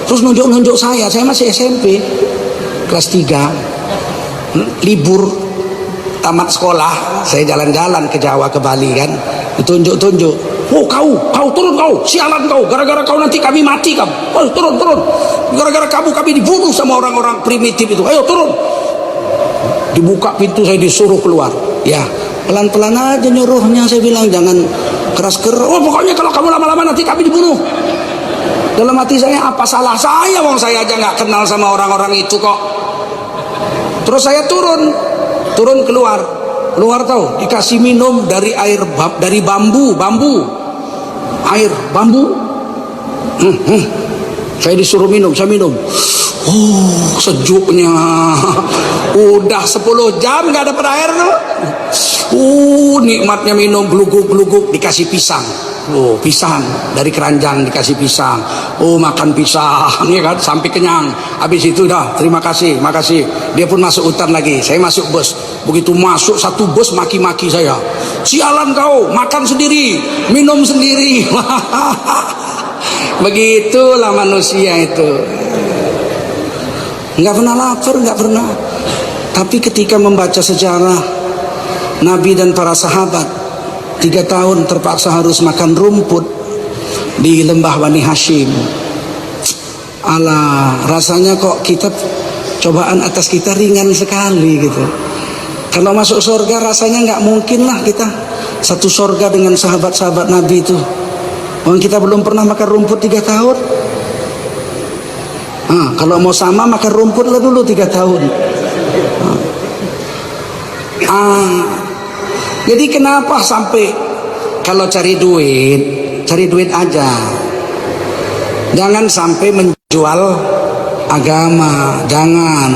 B: Terus nunjuk-nunjuk saya masih SMP, kelas 3, libur tamat sekolah, saya jalan-jalan ke Jawa, ke Bali kan, ditunjuk-tunjuk. Oh, kau turun kau, sialan kau, gara-gara kau nanti kami mati kamu. Oh, turun, gara-gara kami dibunuh sama orang-orang primitif itu. Ayo turun. Dibuka pintu, saya disuruh keluar. Ya, pelan-pelan aja nyuruhnya, saya bilang jangan keras-keras. Oh, pokoknya kalau kamu lama-lama nanti kami dibunuh. Dalam hati saya, apa salah saya, wong saya aja nggak kenal sama orang-orang itu kok. Terus saya turun keluar tahu, dikasih minum dari bambu, air bambu. Saya disuruh minum, saya minum. Oh, sejuknya. Udah 10 jam nggak dapat air tuh. Nikmatnya minum, gluguk, dikasih pisang. Oh, pisang dari keranjang dikasih pisang. Oh, makan pisang ya kan sampai kenyang. Habis itu dah, terima kasih, makasih. Dia pun masuk hutan lagi. Saya masuk bus. Begitu masuk satu bus maki-maki saya. Sialan kau, makan sendiri, minum sendiri. Begitulah manusia itu. Nggak pernah lapar, nggak pernah. Tapi ketika membaca sejarah Nabi dan para sahabat, 3 tahun terpaksa harus makan rumput di lembah Bani Hashim. Alah, rasanya kok kita, cobaan atas kita ringan sekali gitu. Kalau masuk surga rasanya nggak mungkin lah kita satu surga dengan sahabat-sahabat Nabi itu. Wong kita belum pernah makan rumput 3 tahun. Kalau mau sama makan rumput lah dulu 3 tahun. Jadi kenapa sampai kalau cari duit aja, jangan sampai menjual agama. Jangan.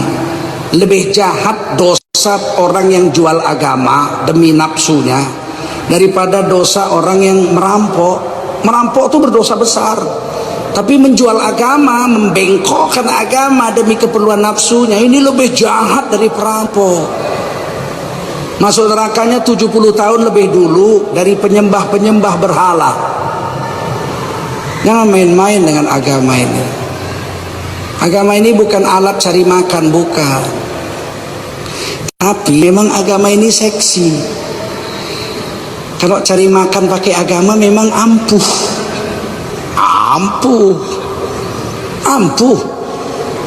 B: Lebih jahat dosa orang yang jual agama demi nafsunya daripada dosa orang yang merampok itu berdosa besar. Tapi menjual agama, membengkokkan agama demi keperluan nafsunya, ini lebih jahat dari perampok. Masuk nerakanya 70 tahun lebih dulu dari penyembah-penyembah berhala. Jangan main-main dengan agama ini. Agama ini bukan alat cari makan, bukan. Tapi memang agama ini seksi. Kalau cari makan pakai agama memang ampuh.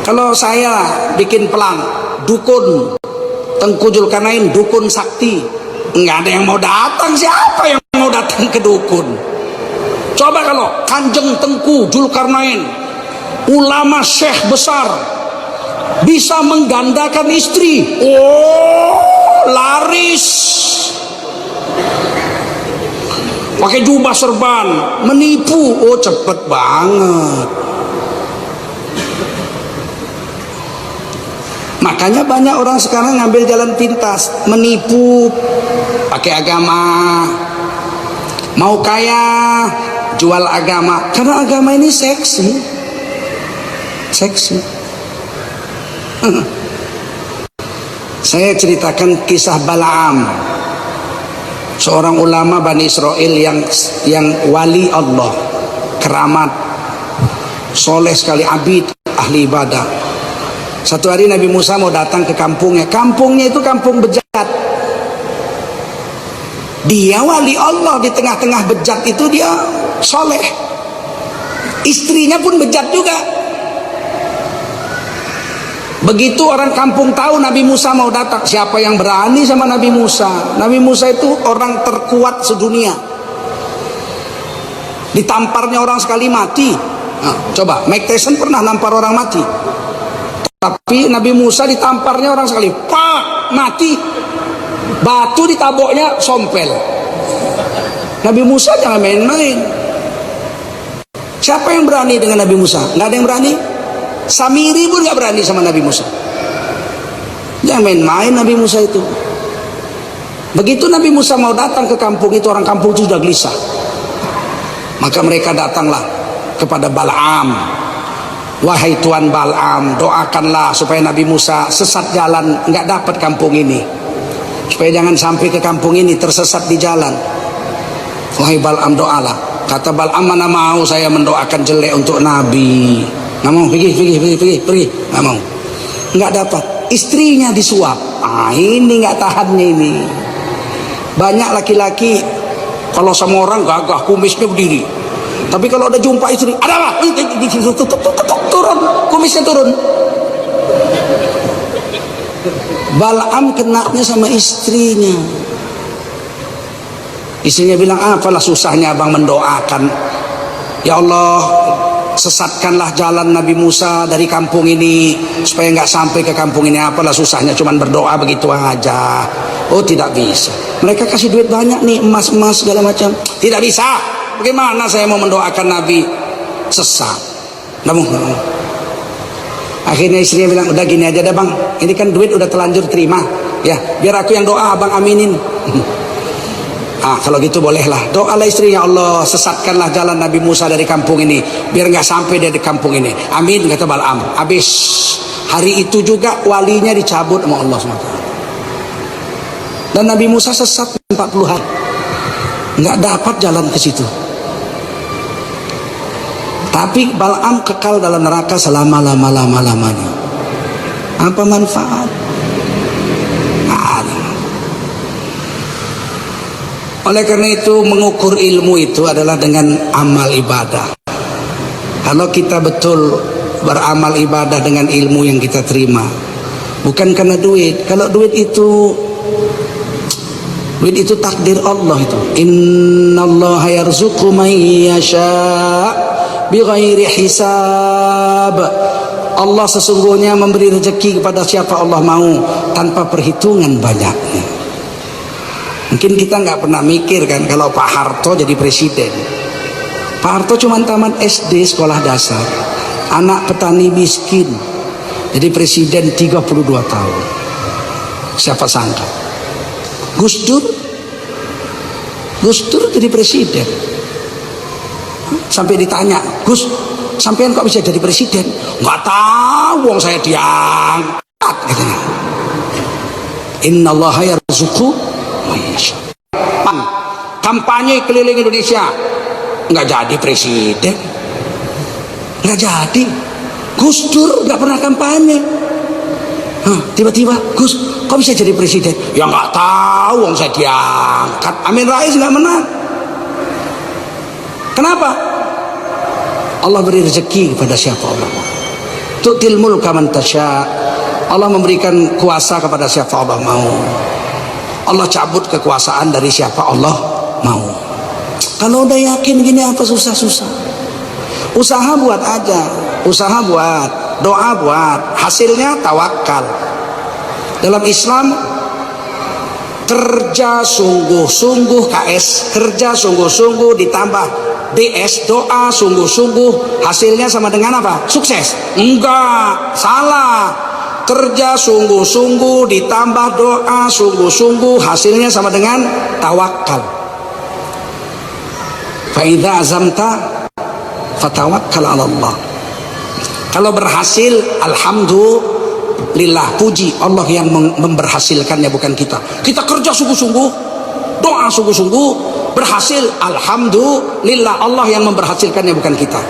B: Kalau saya bikin pelang, dukun Tengku Zulkarnain, dukun sakti, nggak ada yang mau datang. Siapa yang mau datang ke dukun? Coba kalau Kanjeng Tengku Zulkarnain, ulama syekh besar, bisa menggandakan istri, laris. Pakai jubah serban, menipu, cepet banget. Makanya banyak orang sekarang ngambil jalan pintas, menipu pakai agama. Mau kaya, jual agama, karena agama ini seksi. Saya ceritakan kisah Balaam, seorang ulama Bani Israel yang wali Allah, keramat, soleh sekali, abid, ahli ibadah. Satu hari Nabi Musa mau datang ke kampungnya. Kampungnya itu kampung bejat. Dia wali Allah, di tengah-tengah bejat itu dia soleh. Istrinya pun bejat juga. Begitu orang kampung tahu Nabi Musa mau datang, siapa yang berani sama Nabi Musa? Nabi Musa itu orang terkuat sedunia. Ditamparnya orang sekali mati. Nah, coba Mike Tyson pernah nampar orang mati. Tapi Nabi Musa ditamparnya orang sekali, pak, mati. Batu ditaboknya sompel. Nabi Musa jangan main-main. Siapa yang berani dengan Nabi Musa? Nggak ada yang berani. Samiri pun nggak berani sama Nabi Musa. Jangan main-main Nabi Musa itu. Begitu Nabi Musa mau datang ke kampung itu, orang kampung itu sudah gelisah. Maka mereka datanglah kepada Balaam. Wahai Tuan Balaam, doakanlah supaya Nabi Musa sesat jalan, nggak dapat kampung ini, supaya jangan sampai ke kampung ini tersesat di jalan. Wahai Balaam, doalah. Kata Balaam, mana mau saya mendoakan jelek untuk Nabi. Nggak mau, pergi, nggak mau. Nggak dapat. Istrinya disuap. Ini nggak tahannya ini. Banyak laki-laki kalau sama orang gagah, kumisnya berdiri. Tapi kalau udah jumpa istri, ada apa? Turun, kumisnya turun. Balaam kenaknya sama istrinya. Istrinya bilang, apalah susahnya abang mendoakan. Ya Allah, sesatkanlah jalan Nabi Musa dari kampung ini supaya nggak sampai ke kampung ini. Apalah susahnya, cuman berdoa begitu aja. Oh, tidak bisa. Mereka kasih duit banyak nih, emas-emas segala macam. Tidak bisa. Bagaimana saya mau mendoakan Nabi sesat? Nggak mau. Akhirnya istrinya bilang, udah gini aja dah bang, ini kan duit udah terlanjur terima, ya biar aku yang doa, abang aminin. Kalau gitu bolehlah, doalah istrinya, Allah sesatkanlah jalan Nabi Musa dari kampung ini, biar nggak sampai dia di kampung ini. Amin, kata Balaam. Habis hari itu juga walinya dicabut sama Allah SWT. Dan Nabi Musa sesat 40 hari, nggak dapat jalan ke situ. Tapi Balaam kekal dalam neraka selama-lamanya. Apa manfaat? Ada. Oleh karena itu, mengukur ilmu itu adalah dengan amal ibadah. Kalau kita betul beramal ibadah dengan ilmu yang kita terima, bukan karena duit. Kalau duit itu takdir Allah itu. Innallaha yarzuqu man yasha' bighairi hisab. Allah sesungguhnya memberi rezeki kepada siapa Allah mau tanpa perhitungan banyaknya. Mungkin kita nggak pernah mikir kan kalau Pak Harto jadi presiden. Pak Harto cuma tamat SD, sekolah dasar, anak petani miskin, jadi presiden 32 tahun. Siapa sangka Gus Dur jadi presiden. Sampai ditanya, Gus, sampean kok bisa jadi presiden? Nggak tahu, wong saya diangkat, katanya. Innallaha yarzuqu man yasha. Kampanye keliling Indonesia, nggak jadi presiden, nggak jadi. Gus Dur nggak pernah kampanye. Tiba-tiba, Gus, kok bisa jadi presiden? Ya nggak tahu, wong saya diangkat. Amin Rais nggak menang. Kenapa? Allah beri rezeki kepada siapa Allah mau. Tu'til mulka man tasya. Allah memberikan kuasa kepada siapa Allah mau. Allah cabut kekuasaan dari siapa Allah mau. Kalau udah yakin gini apa susah-susah? Usaha buat aja, usaha buat, doa buat, hasilnya tawakal. Dalam Islam kerja sungguh-sungguh KS, kerja sungguh-sungguh ditambah DS, doa sungguh-sungguh, hasilnya sama dengan apa? Sukses? Enggak, salah. Kerja sungguh-sungguh ditambah doa sungguh-sungguh, hasilnya sama dengan tawakal. Fa idza azamta fatawakkal 'ala Allah. Kalau berhasil, alhamdulillah, puji Allah yang memberhasilkannya, bukan kita. Kita kerja sungguh-sungguh, doa sungguh-sungguh, berhasil, alhamdulillah, Allah yang memberhasilkannya, bukan kita.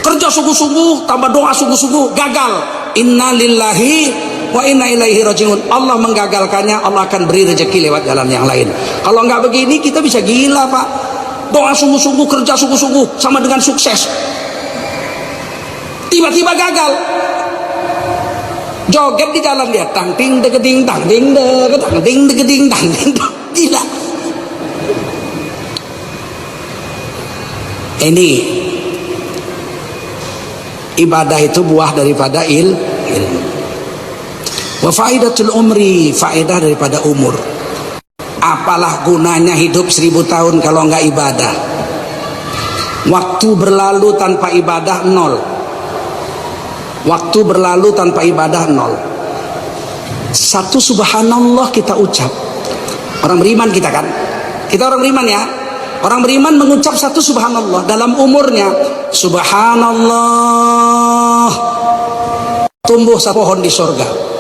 B: Kerja sungguh-sungguh tambah doa sungguh-sungguh, gagal, inna lillahi wa inna ilaihi rajiun. Allah menggagalkannya, Allah akan beri rezeki lewat jalan yang lain. Kalau nggak begini kita bisa gila, Pak. Doa sungguh-sungguh, kerja sungguh-sungguh sama dengan sukses, tiba-tiba gagal. Joget di jalan dia, tang ting degeding tang ding degeding tang ding, gila. Ini ibadah itu buah daripada ilmu. Wa faidatul umri, faedah daripada umur. Apalah gunanya hidup 1000 tahun kalau nggak ibadah? Waktu berlalu tanpa ibadah nol. Waktu berlalu tanpa ibadah nol. Satu subhanallah kita ucap. Orang beriman kita kan? Kita orang beriman ya. Orang beriman mengucap satu subhanallah dalam umurnya. Subhanallah. Tumbuh satu pohon di surga.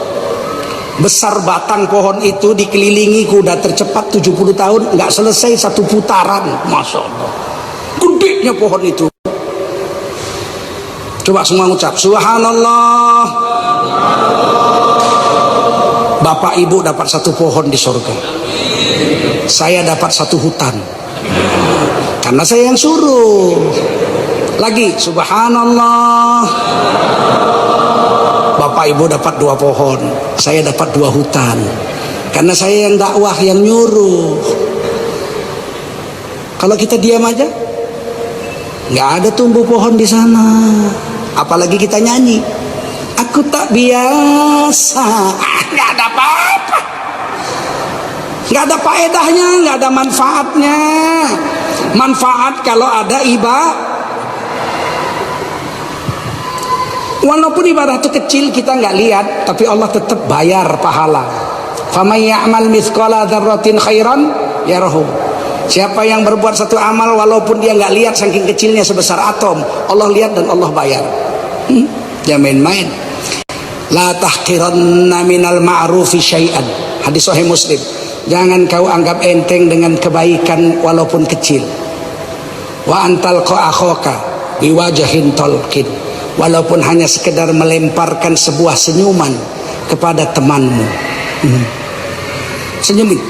B: Besar batang pohon itu dikelilingi kuda tercepat 70 tahun, nggak selesai satu putaran. Masya Allah, gedenya pohon itu. Coba semua ngucap subhanallah. Bapak ibu dapat satu pohon di surga, saya dapat satu hutan, karena saya yang suruh. Lagi subhanallah. Bapak ibu dapat 2 pohon, saya dapat 2 hutan, karena saya yang dakwah, yang nyuruh. Kalau kita diam aja, nggak ada tumbuh pohon di sana. Apalagi kita nyanyi, aku tak biasa, nggak ada apa-apa, nggak ada faedahnya, nggak ada manfaatnya. Manfaat kalau ada ibadah. Walaupun ibadah itu kecil kita nggak lihat, tapi Allah tetap bayar pahala. Faman ya'mal mithqala dzarratin khairan yarahu. Siapa yang berbuat satu amal walaupun dia nggak lihat saking kecilnya sebesar atom, Allah lihat dan Allah bayar. Jangan main-main. La tahqiranna minal ma'rufi syai'an. Hadis sahih Muslim. Jangan kau anggap enteng dengan kebaikan walaupun kecil. Wa antal akhaka biwajahin talqin. Walaupun hanya sekedar melemparkan sebuah senyuman kepada temanmu. Senyumin.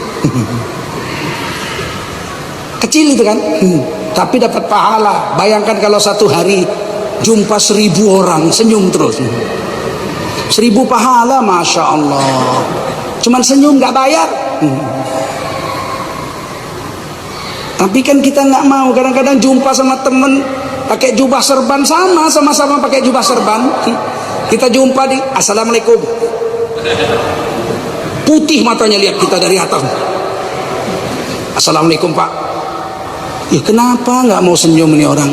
B: Kecil itu kan, tapi dapat pahala. Bayangkan kalau satu hari jumpa 1000 orang senyum terus, 1000 pahala, masya Allah. Cuman senyum nggak bayar. Tapi kan kita nggak mau. Kadang-kadang jumpa sama temen pakai jubah serban, sama-sama pakai jubah serban. Kita jumpa di assalamualaikum, putih matanya, lihat kita dari atas. Assalamualaikum pak. Ya kenapa nggak mau senyum ini orang?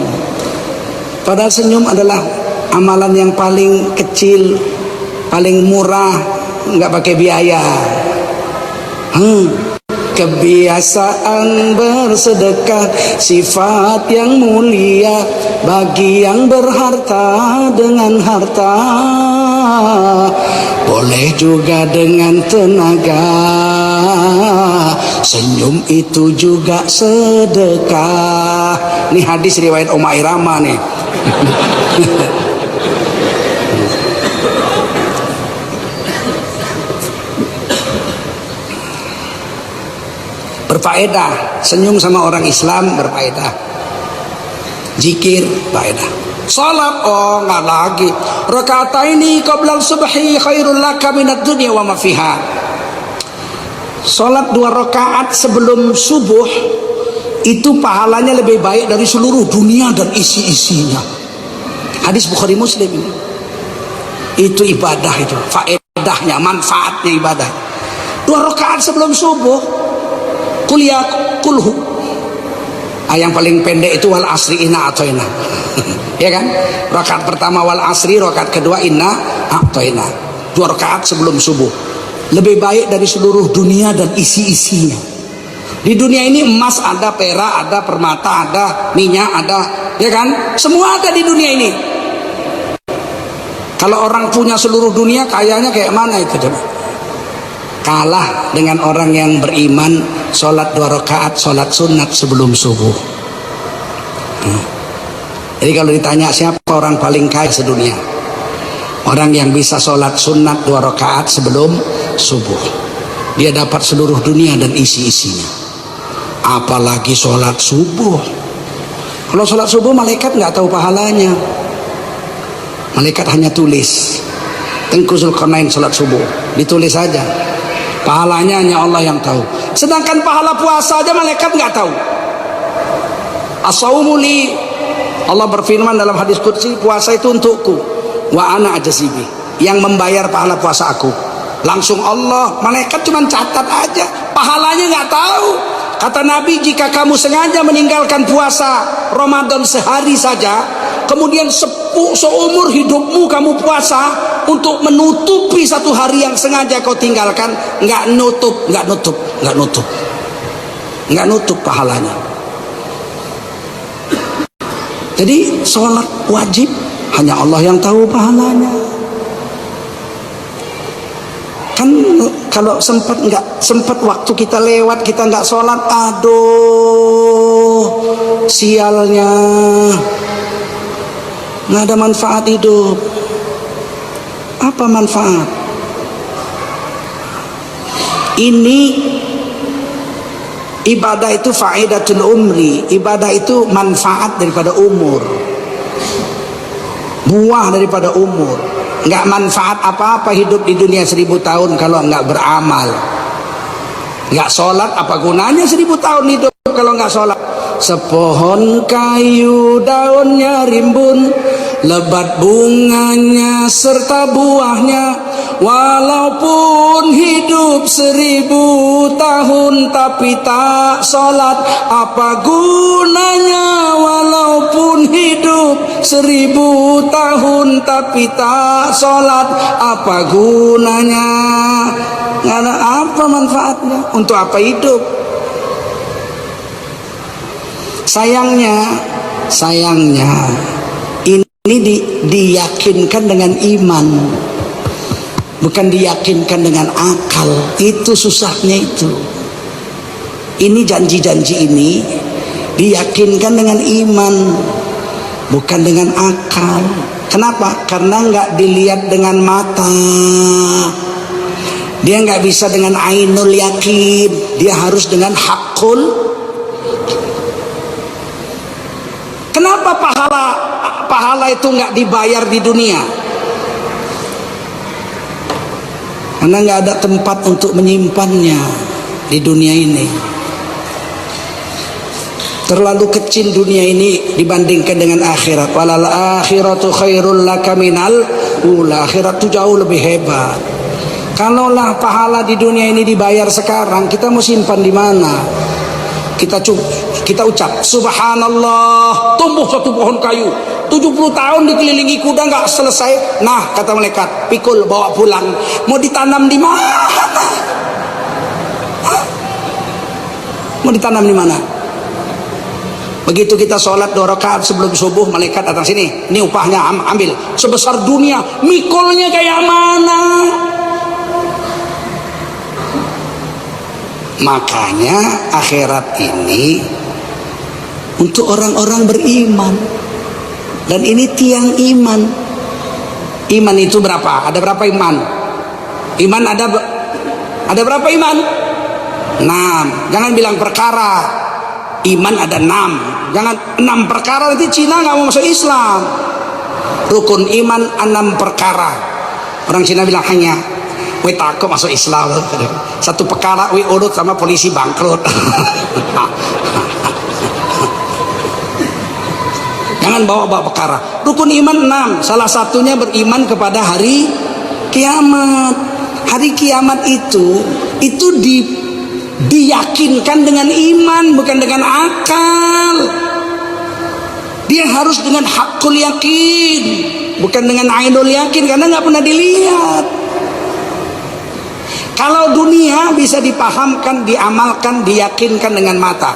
B: Padahal senyum adalah amalan yang paling kecil, paling murah, nggak pakai biaya. Kebiasaan bersedekah sifat yang mulia bagi yang berharta dengan harta, boleh juga dengan tenaga. Senyum itu juga sedekah. Ini hadis riwayat Umma Irama nih. Berfaedah, senyum sama orang Islam berfaedah. Zikir faedah. Salat, oh nggak lagi. Rakaataini qabla subhi khairul laka minad dunya wa ma fiha. Salat 2 rakaat sebelum subuh itu pahalanya lebih baik dari seluruh dunia dan isi-isinya. Hadis Bukhari Muslim ini. Itu ibadah itu, faedahnya, manfaatnya ibadah. 2 rakaat sebelum subuh, kulhu. Yang paling pendek itu wal asri inna atoina. Ya kan? Rakaat pertama wal asri, rakaat kedua inna atoina. 2 rakaat sebelum subuh. Lebih baik dari seluruh dunia dan isi-isinya. Di dunia ini emas ada, perak ada, permata ada, minyak ada, ya kan? Semua ada di dunia ini. Kalau orang punya seluruh dunia, kayanya kayak mana itu coba? Kalah dengan orang yang beriman, sholat 2 rakaat, sholat sunat sebelum subuh. Jadi kalau ditanya siapa orang paling kaya sedunia, orang yang bisa sholat sunat 2 rakaat sebelum subuh. Dia dapat seluruh dunia dan isi-isinya. Apalagi sholat subuh. Kalau sholat subuh malaikat nggak tahu pahalanya. Malaikat hanya tulis. Tengku Zulkarnain sholat subuh, ditulis saja. Pahalanya hanya Allah yang tahu. Sedangkan pahala puasa aja malaikat nggak tahu. As-saumu li, Allah berfirman dalam hadis qudsi, puasa itu untukku. Wa ana ajzibi, yang membayar pahala puasa aku. Langsung Allah, malaikat cuma catat aja, pahalanya nggak tahu. Kata Nabi, jika kamu sengaja meninggalkan puasa Ramadan sehari saja, kemudian seumur hidupmu kamu puasa untuk menutupi 1 hari yang sengaja kau tinggalkan, nggak nutup pahalanya. Jadi sholat wajib hanya Allah yang tahu pahalanya. Kan kalau sempat waktu kita lewat kita nggak sholat, aduh sialnya, nggak ada manfaat hidup. Apa manfaat? Ini ibadah itu faedatul umri, ibadah itu manfaat daripada umur, buah daripada umur. Nggak manfaat apa-apa hidup di dunia 1000 tahun kalau nggak beramal. Nggak sholat, apa gunanya 1000 tahun hidup kalau nggak sholat? Sepohon kayu daunnya rimbun, lebat bunganya serta buahnya, walaupun hidup 1000 tahun tapi tak sholat, apa gunanya? Walaupun hidup 1000 tahun tapi tak sholat, apa gunanya? Nggak ada apa manfaatnya, untuk apa hidup? Sayangnya ini diyakinkan dengan iman, bukan diyakinkan dengan akal. Itu susahnya itu. Ini janji-janji ini diyakinkan dengan iman, bukan dengan akal. Kenapa? Karena nggak dilihat dengan mata. Dia nggak bisa dengan ainul yakin. Dia harus dengan hakul. Kenapa pahala itu nggak dibayar di dunia? Karena nggak ada tempat untuk menyimpannya di dunia ini. Terlalu kecil dunia ini dibandingkan dengan akhirat. Walal akhiratu khairul laka minal ula. Akhirat itu jauh lebih hebat. Kalaulah pahala di dunia ini dibayar sekarang, kita mau simpan di mana? Kita ucap subhanallah, tumbuh 1 pohon kayu 70 tahun dikelilingi kuda nggak selesai. Nah, kata malaikat, pikul bawa pulang. Mau ditanam di mana? Mau ditanam di mana? Begitu kita sholat 2 rakaat sebelum subuh, malaikat datang sini, ini upahnya, ambil sebesar dunia. Mikulnya kayak mana? Makanya akhirat ini untuk orang-orang beriman. Dan ini tiang iman. Iman itu berapa? Ada berapa iman? Iman ada berapa iman? 6. Jangan bilang perkara. Iman ada 6. Jangan 6 perkara, nanti Cina nggak mau masuk Islam. Rukun iman 6 perkara. Orang Cina bilang hanya we takut masuk Islam. 1 perkara we urut sama polisi bangkrut. Jangan bawa-bawa perkara. Rukun iman 6, salah satunya beriman kepada hari kiamat. Hari kiamat itu diyakinkan dengan iman, bukan dengan akal. Dia harus dengan hakul yakin, bukan dengan ainul yakin, karena nggak pernah dilihat. Kalau dunia bisa dipahamkan, diamalkan, diyakinkan dengan mata,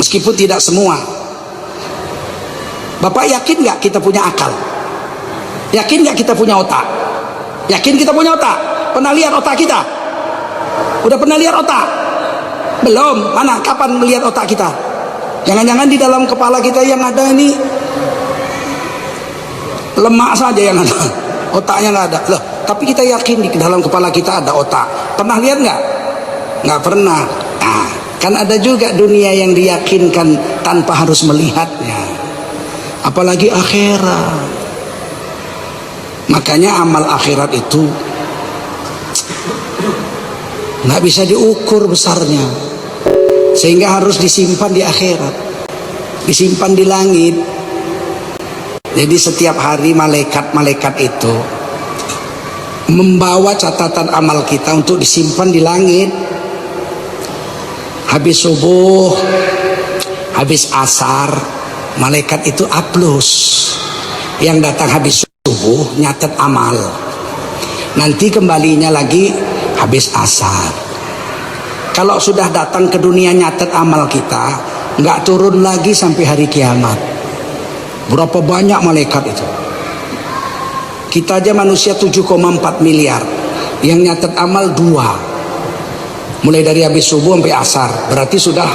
B: meskipun tidak semua. Bapak yakin nggak kita punya akal? Yakin nggak kita punya otak? Yakin kita punya otak? Pernah lihat otak kita? Udah pernah lihat otak? Belum. Mana? Kapan melihat otak kita? Jangan-jangan di dalam kepala kita yang ada ini lemak saja yang ada, otaknya nggak ada. Loh, tapi kita yakin di dalam kepala kita ada otak. Pernah lihat nggak? Nggak pernah. Nah, kan ada juga dunia yang diyakinkan tanpa harus melihatnya. Apalagi akhirat. Makanya amal akhirat itu nggak bisa diukur besarnya, sehingga harus disimpan di akhirat, disimpan di langit. Jadi setiap hari malaikat-malaikat itu membawa catatan amal kita untuk disimpan di langit. Habis subuh, habis asar, malaikat itu aplus. Yang datang habis subuh nyatet amal. Nanti kembalinya lagi habis asar. Kalau sudah datang ke dunia nyatet amal kita, nggak turun lagi sampai hari kiamat. Berapa banyak malaikat itu? Kita aja manusia 7,4 miliar, yang nyatet amal 2. Mulai dari habis subuh sampai asar, berarti sudah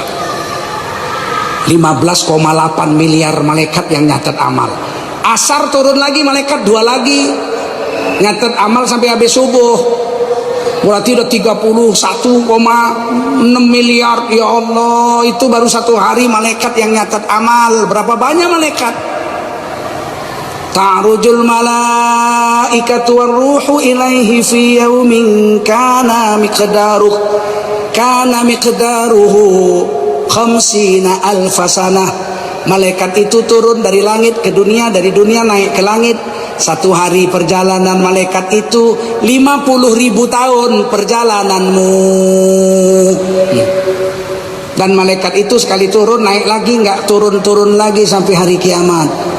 B: 15,8 miliar malaikat yang nyatet amal. Asar turun lagi malaikat 2 lagi, nyatet amal sampai habis subuh, berarti udah 31,6 miliar. Ya Allah, itu baru satu hari malaikat yang nyatet amal. Berapa banyak malaikat? Ta'rujul malaikatu warruhu ilaihi fi yaumin kana miqdaruhu khamsina alfasanah. Malaikat itu turun dari langit ke dunia, dari dunia naik ke langit. Satu hari perjalanan malaikat itu 50.000 tahun perjalananmu. Dan malaikat itu sekali turun naik lagi, nggak turun-turun lagi sampai hari kiamat.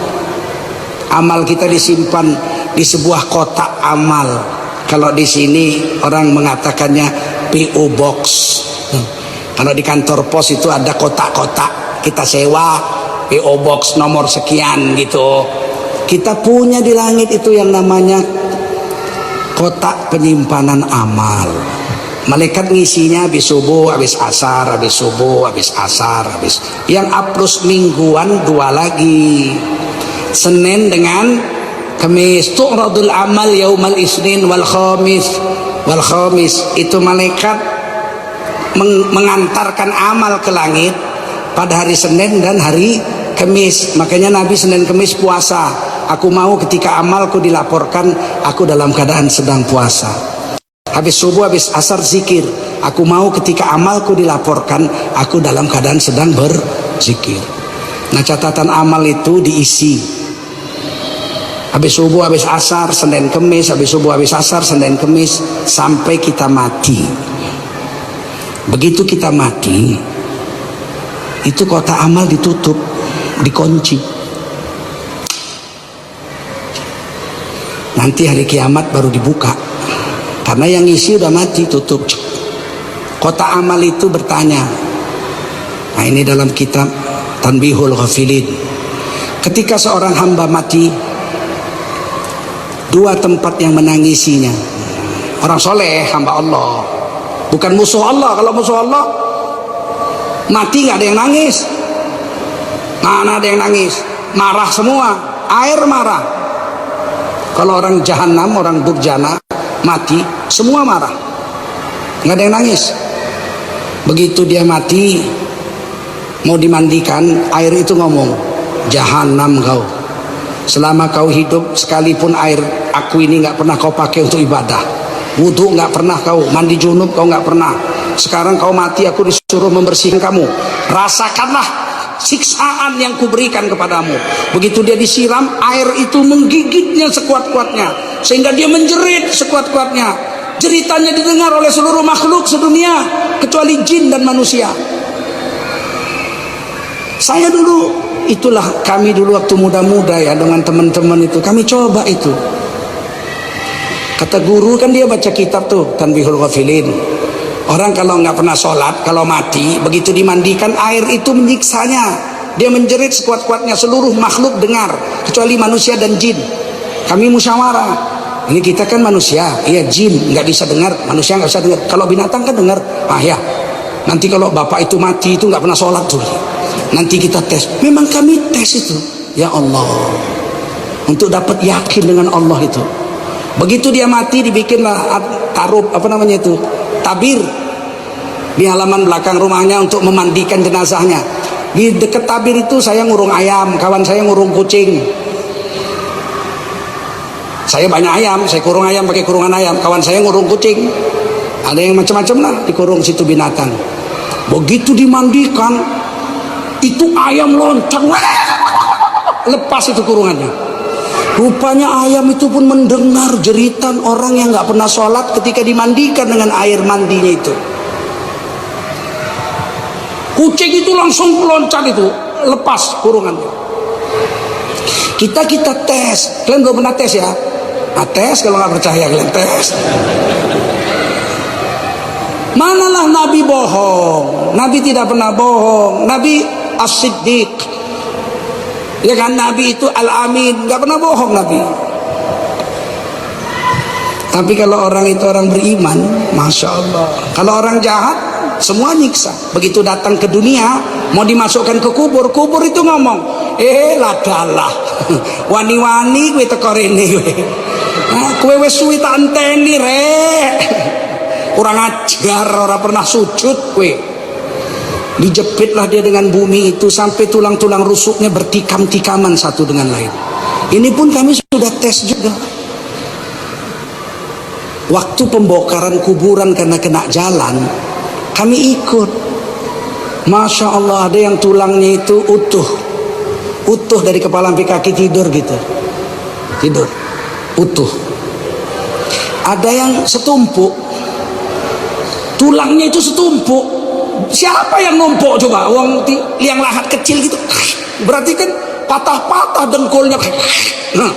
B: Amal kita disimpan di sebuah kotak amal. Kalau di sini orang mengatakannya PO Box. Kalau di kantor pos itu ada kotak-kotak, kita sewa PO Box nomor sekian gitu. Kita punya di langit itu yang namanya kotak penyimpanan amal. Malaikat ngisinya habis subuh, habis asar, habis subuh, habis asar, habis. Yang aplus mingguan 2 lagi. Senin dengan Kamis. Tu'radul amal yaumal isnin wal khamis. Wal khamis itu malaikat mengantarkan amal ke langit pada hari Senin dan hari Kamis. Makanya Nabi Senin Kamis puasa. Aku mau ketika amalku dilaporkan, aku dalam keadaan sedang puasa. Habis subuh, habis asar zikir. Aku mau ketika amalku dilaporkan, aku dalam keadaan sedang berzikir. Nah, catatan amal itu diisi. Habis subuh, habis asar, Senin Kemis, habis subuh, habis asar, Senin Kemis, sampai kita mati. Begitu kita mati, itu kotak amal ditutup, dikunci. Nanti hari kiamat baru dibuka, karena yang isi udah mati, tutup. Kotak amal itu bertanya. Nah, ini dalam kitab Tanbihul Ghafilin. Ketika seorang hamba mati, 2 tempat yang menangisinya. Orang soleh, hamba Allah, bukan musuh Allah. Kalau musuh Allah mati nggak ada yang nangis. Mana ada yang nangis? Marah semua, air marah. Kalau orang jahanam, orang durjana mati, semua marah, nggak ada yang nangis. Begitu dia mati, mau dimandikan, air itu ngomong, jahanam kau. Selama kau hidup, sekalipun air aku ini nggak pernah kau pakai untuk ibadah. Wudhu nggak pernah kau, mandi junub kau nggak pernah. Sekarang kau mati, aku disuruh membersihkan kamu. Rasakanlah siksaan yang kuberikan kepadamu. Begitu dia disiram, air itu menggigitnya sekuat-kuatnya, sehingga dia menjerit sekuat-kuatnya. Jeritannya didengar oleh seluruh makhluk sedunia, kecuali jin dan manusia. Saya dulu, itulah kami dulu waktu muda-muda ya, dengan teman-teman itu, kami coba itu. Kata guru kan dia baca kitab tuh, Tanbihul Ghafilin. Orang kalau nggak pernah sholat, kalau mati, begitu dimandikan, air itu menyiksanya. Dia menjerit sekuat-kuatnya, seluruh makhluk dengar, kecuali manusia dan jin. Kami musyawarah, ini kita kan manusia, iya jin nggak bisa dengar, manusia nggak bisa dengar. Kalau binatang kan dengar. Ah ya, nanti kalau bapak itu mati itu nggak pernah sholat tuh, nanti kita tes. Memang kami tes itu, ya Allah, untuk dapat yakin dengan Allah itu. Begitu dia mati, dibikinlah tarub, apa namanya itu, tabir di halaman belakang rumahnya untuk memandikan jenazahnya. Di dekat tabir itu saya ngurung ayam, kawan saya ngurung kucing. Saya banyak ayam, saya kurung ayam pakai kurungan ayam, kawan saya ngurung kucing. Ada yang macam-macam lah dikurung situ binatang. Begitu dimandikan, itu ayam loncat, lepas itu kurungannya. Rupanya ayam itu pun mendengar jeritan orang yang nggak pernah sholat ketika dimandikan dengan air mandinya itu. Kucing itu langsung loncat itu, lepas kurungannya. Kita tes, kalian belum pernah tes ya? Nah, tes, kalau nggak percaya kalian tes. Manalah Nabi bohong? Nabi tidak pernah bohong. Nabi As-Siddiq. Ya kan, Nabi itu Al-Amin, nggak pernah bohong Nabi. Tapi kalau orang itu orang beriman, Masya Allah. Kalau orang jahat, semua nyiksa. Begitu datang ke dunia, mau dimasukkan ke kubur, kubur itu ngomong, ladalah, wani-wani gue tekor ini, kue wes suwi tak anteni rek, kurang ajar, orang pernah sujud kue. Dijepitlah dia dengan bumi itu sampai tulang-tulang rusuknya bertikam-tikaman satu dengan lain. Ini pun kami sudah tes juga. Waktu pembongkaran kuburan karena kena jalan, kami ikut. Masya Allah, ada yang tulangnya itu utuh dari kepala sampai kaki, tidur gitu, tidur utuh. Ada yang setumpuk, tulangnya itu setumpuk. Siapa yang numpuk coba? Uang liang lahat kecil gitu, berarti kan patah-patah dengkulnya. Nah,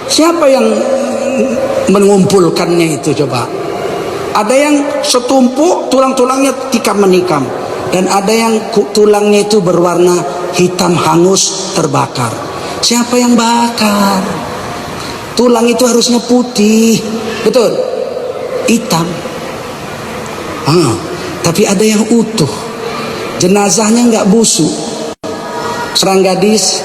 B: siapa yang mengumpulkannya itu coba? Ada yang setumpuk tulang-tulangnya tikam menikam, dan ada yang tulangnya itu berwarna hitam hangus terbakar. Siapa yang bakar? Tulang itu harusnya putih, betul? Hitam. Tapi ada yang utuh, jenazahnya nggak busuk. Seorang gadis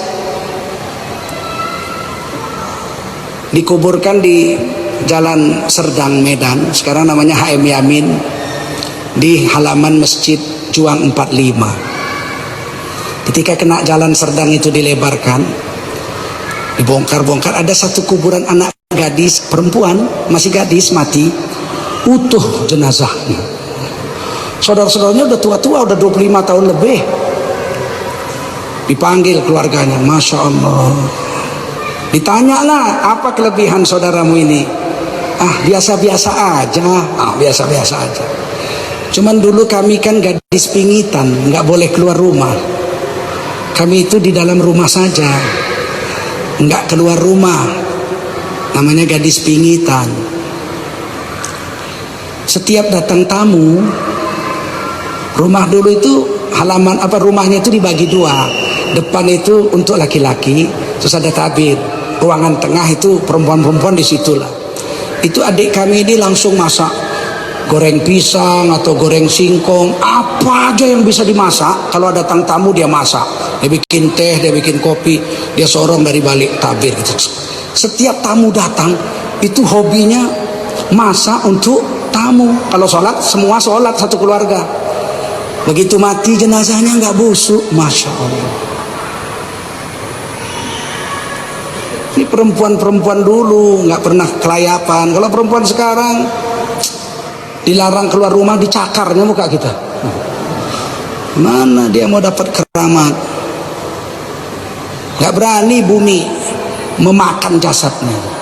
B: dikuburkan di Jalan Serdang Medan, sekarang namanya HM Yamin, di halaman Masjid Juang 45. Ketika kena Jalan Serdang itu dilebarkan, dibongkar-bongkar, ada satu kuburan anak gadis perempuan, masih gadis, mati, utuh jenazahnya. Saudara-saudaranya udah tua-tua, udah 25 tahun lebih. Dipanggil keluarganya, Masya Allah. Ditanyalah, apa kelebihan saudaramu ini? Biasa-biasa aja. Biasa-biasa aja. Cuman dulu kami kan gadis pingitan, nggak boleh keluar rumah. Kami itu di dalam rumah saja, nggak keluar rumah. Namanya gadis pingitan. Setiap datang tamu, rumah dulu itu halaman rumahnya itu dibagi dua. Depan itu untuk laki-laki, terus ada tabir. Ruangan tengah itu perempuan-perempuan di situlah. Itu adik kami ini langsung masak goreng pisang atau goreng singkong, apa aja yang bisa dimasak. Kalau datang tamu dia masak. Dia bikin teh, dia bikin kopi, dia sorong dari balik tabir gitu. Setiap tamu datang itu hobinya masak untuk tamu. Kalau sholat, semua sholat satu keluarga. Begitu mati jenazahnya nggak busuk, Masya Allah. Ini perempuan-perempuan dulu nggak pernah kelayapan. Kalau perempuan sekarang dilarang keluar rumah, dicakarnya muka kita. Mana dia mau dapat keramat? Gak berani bumi memakan jasadnya.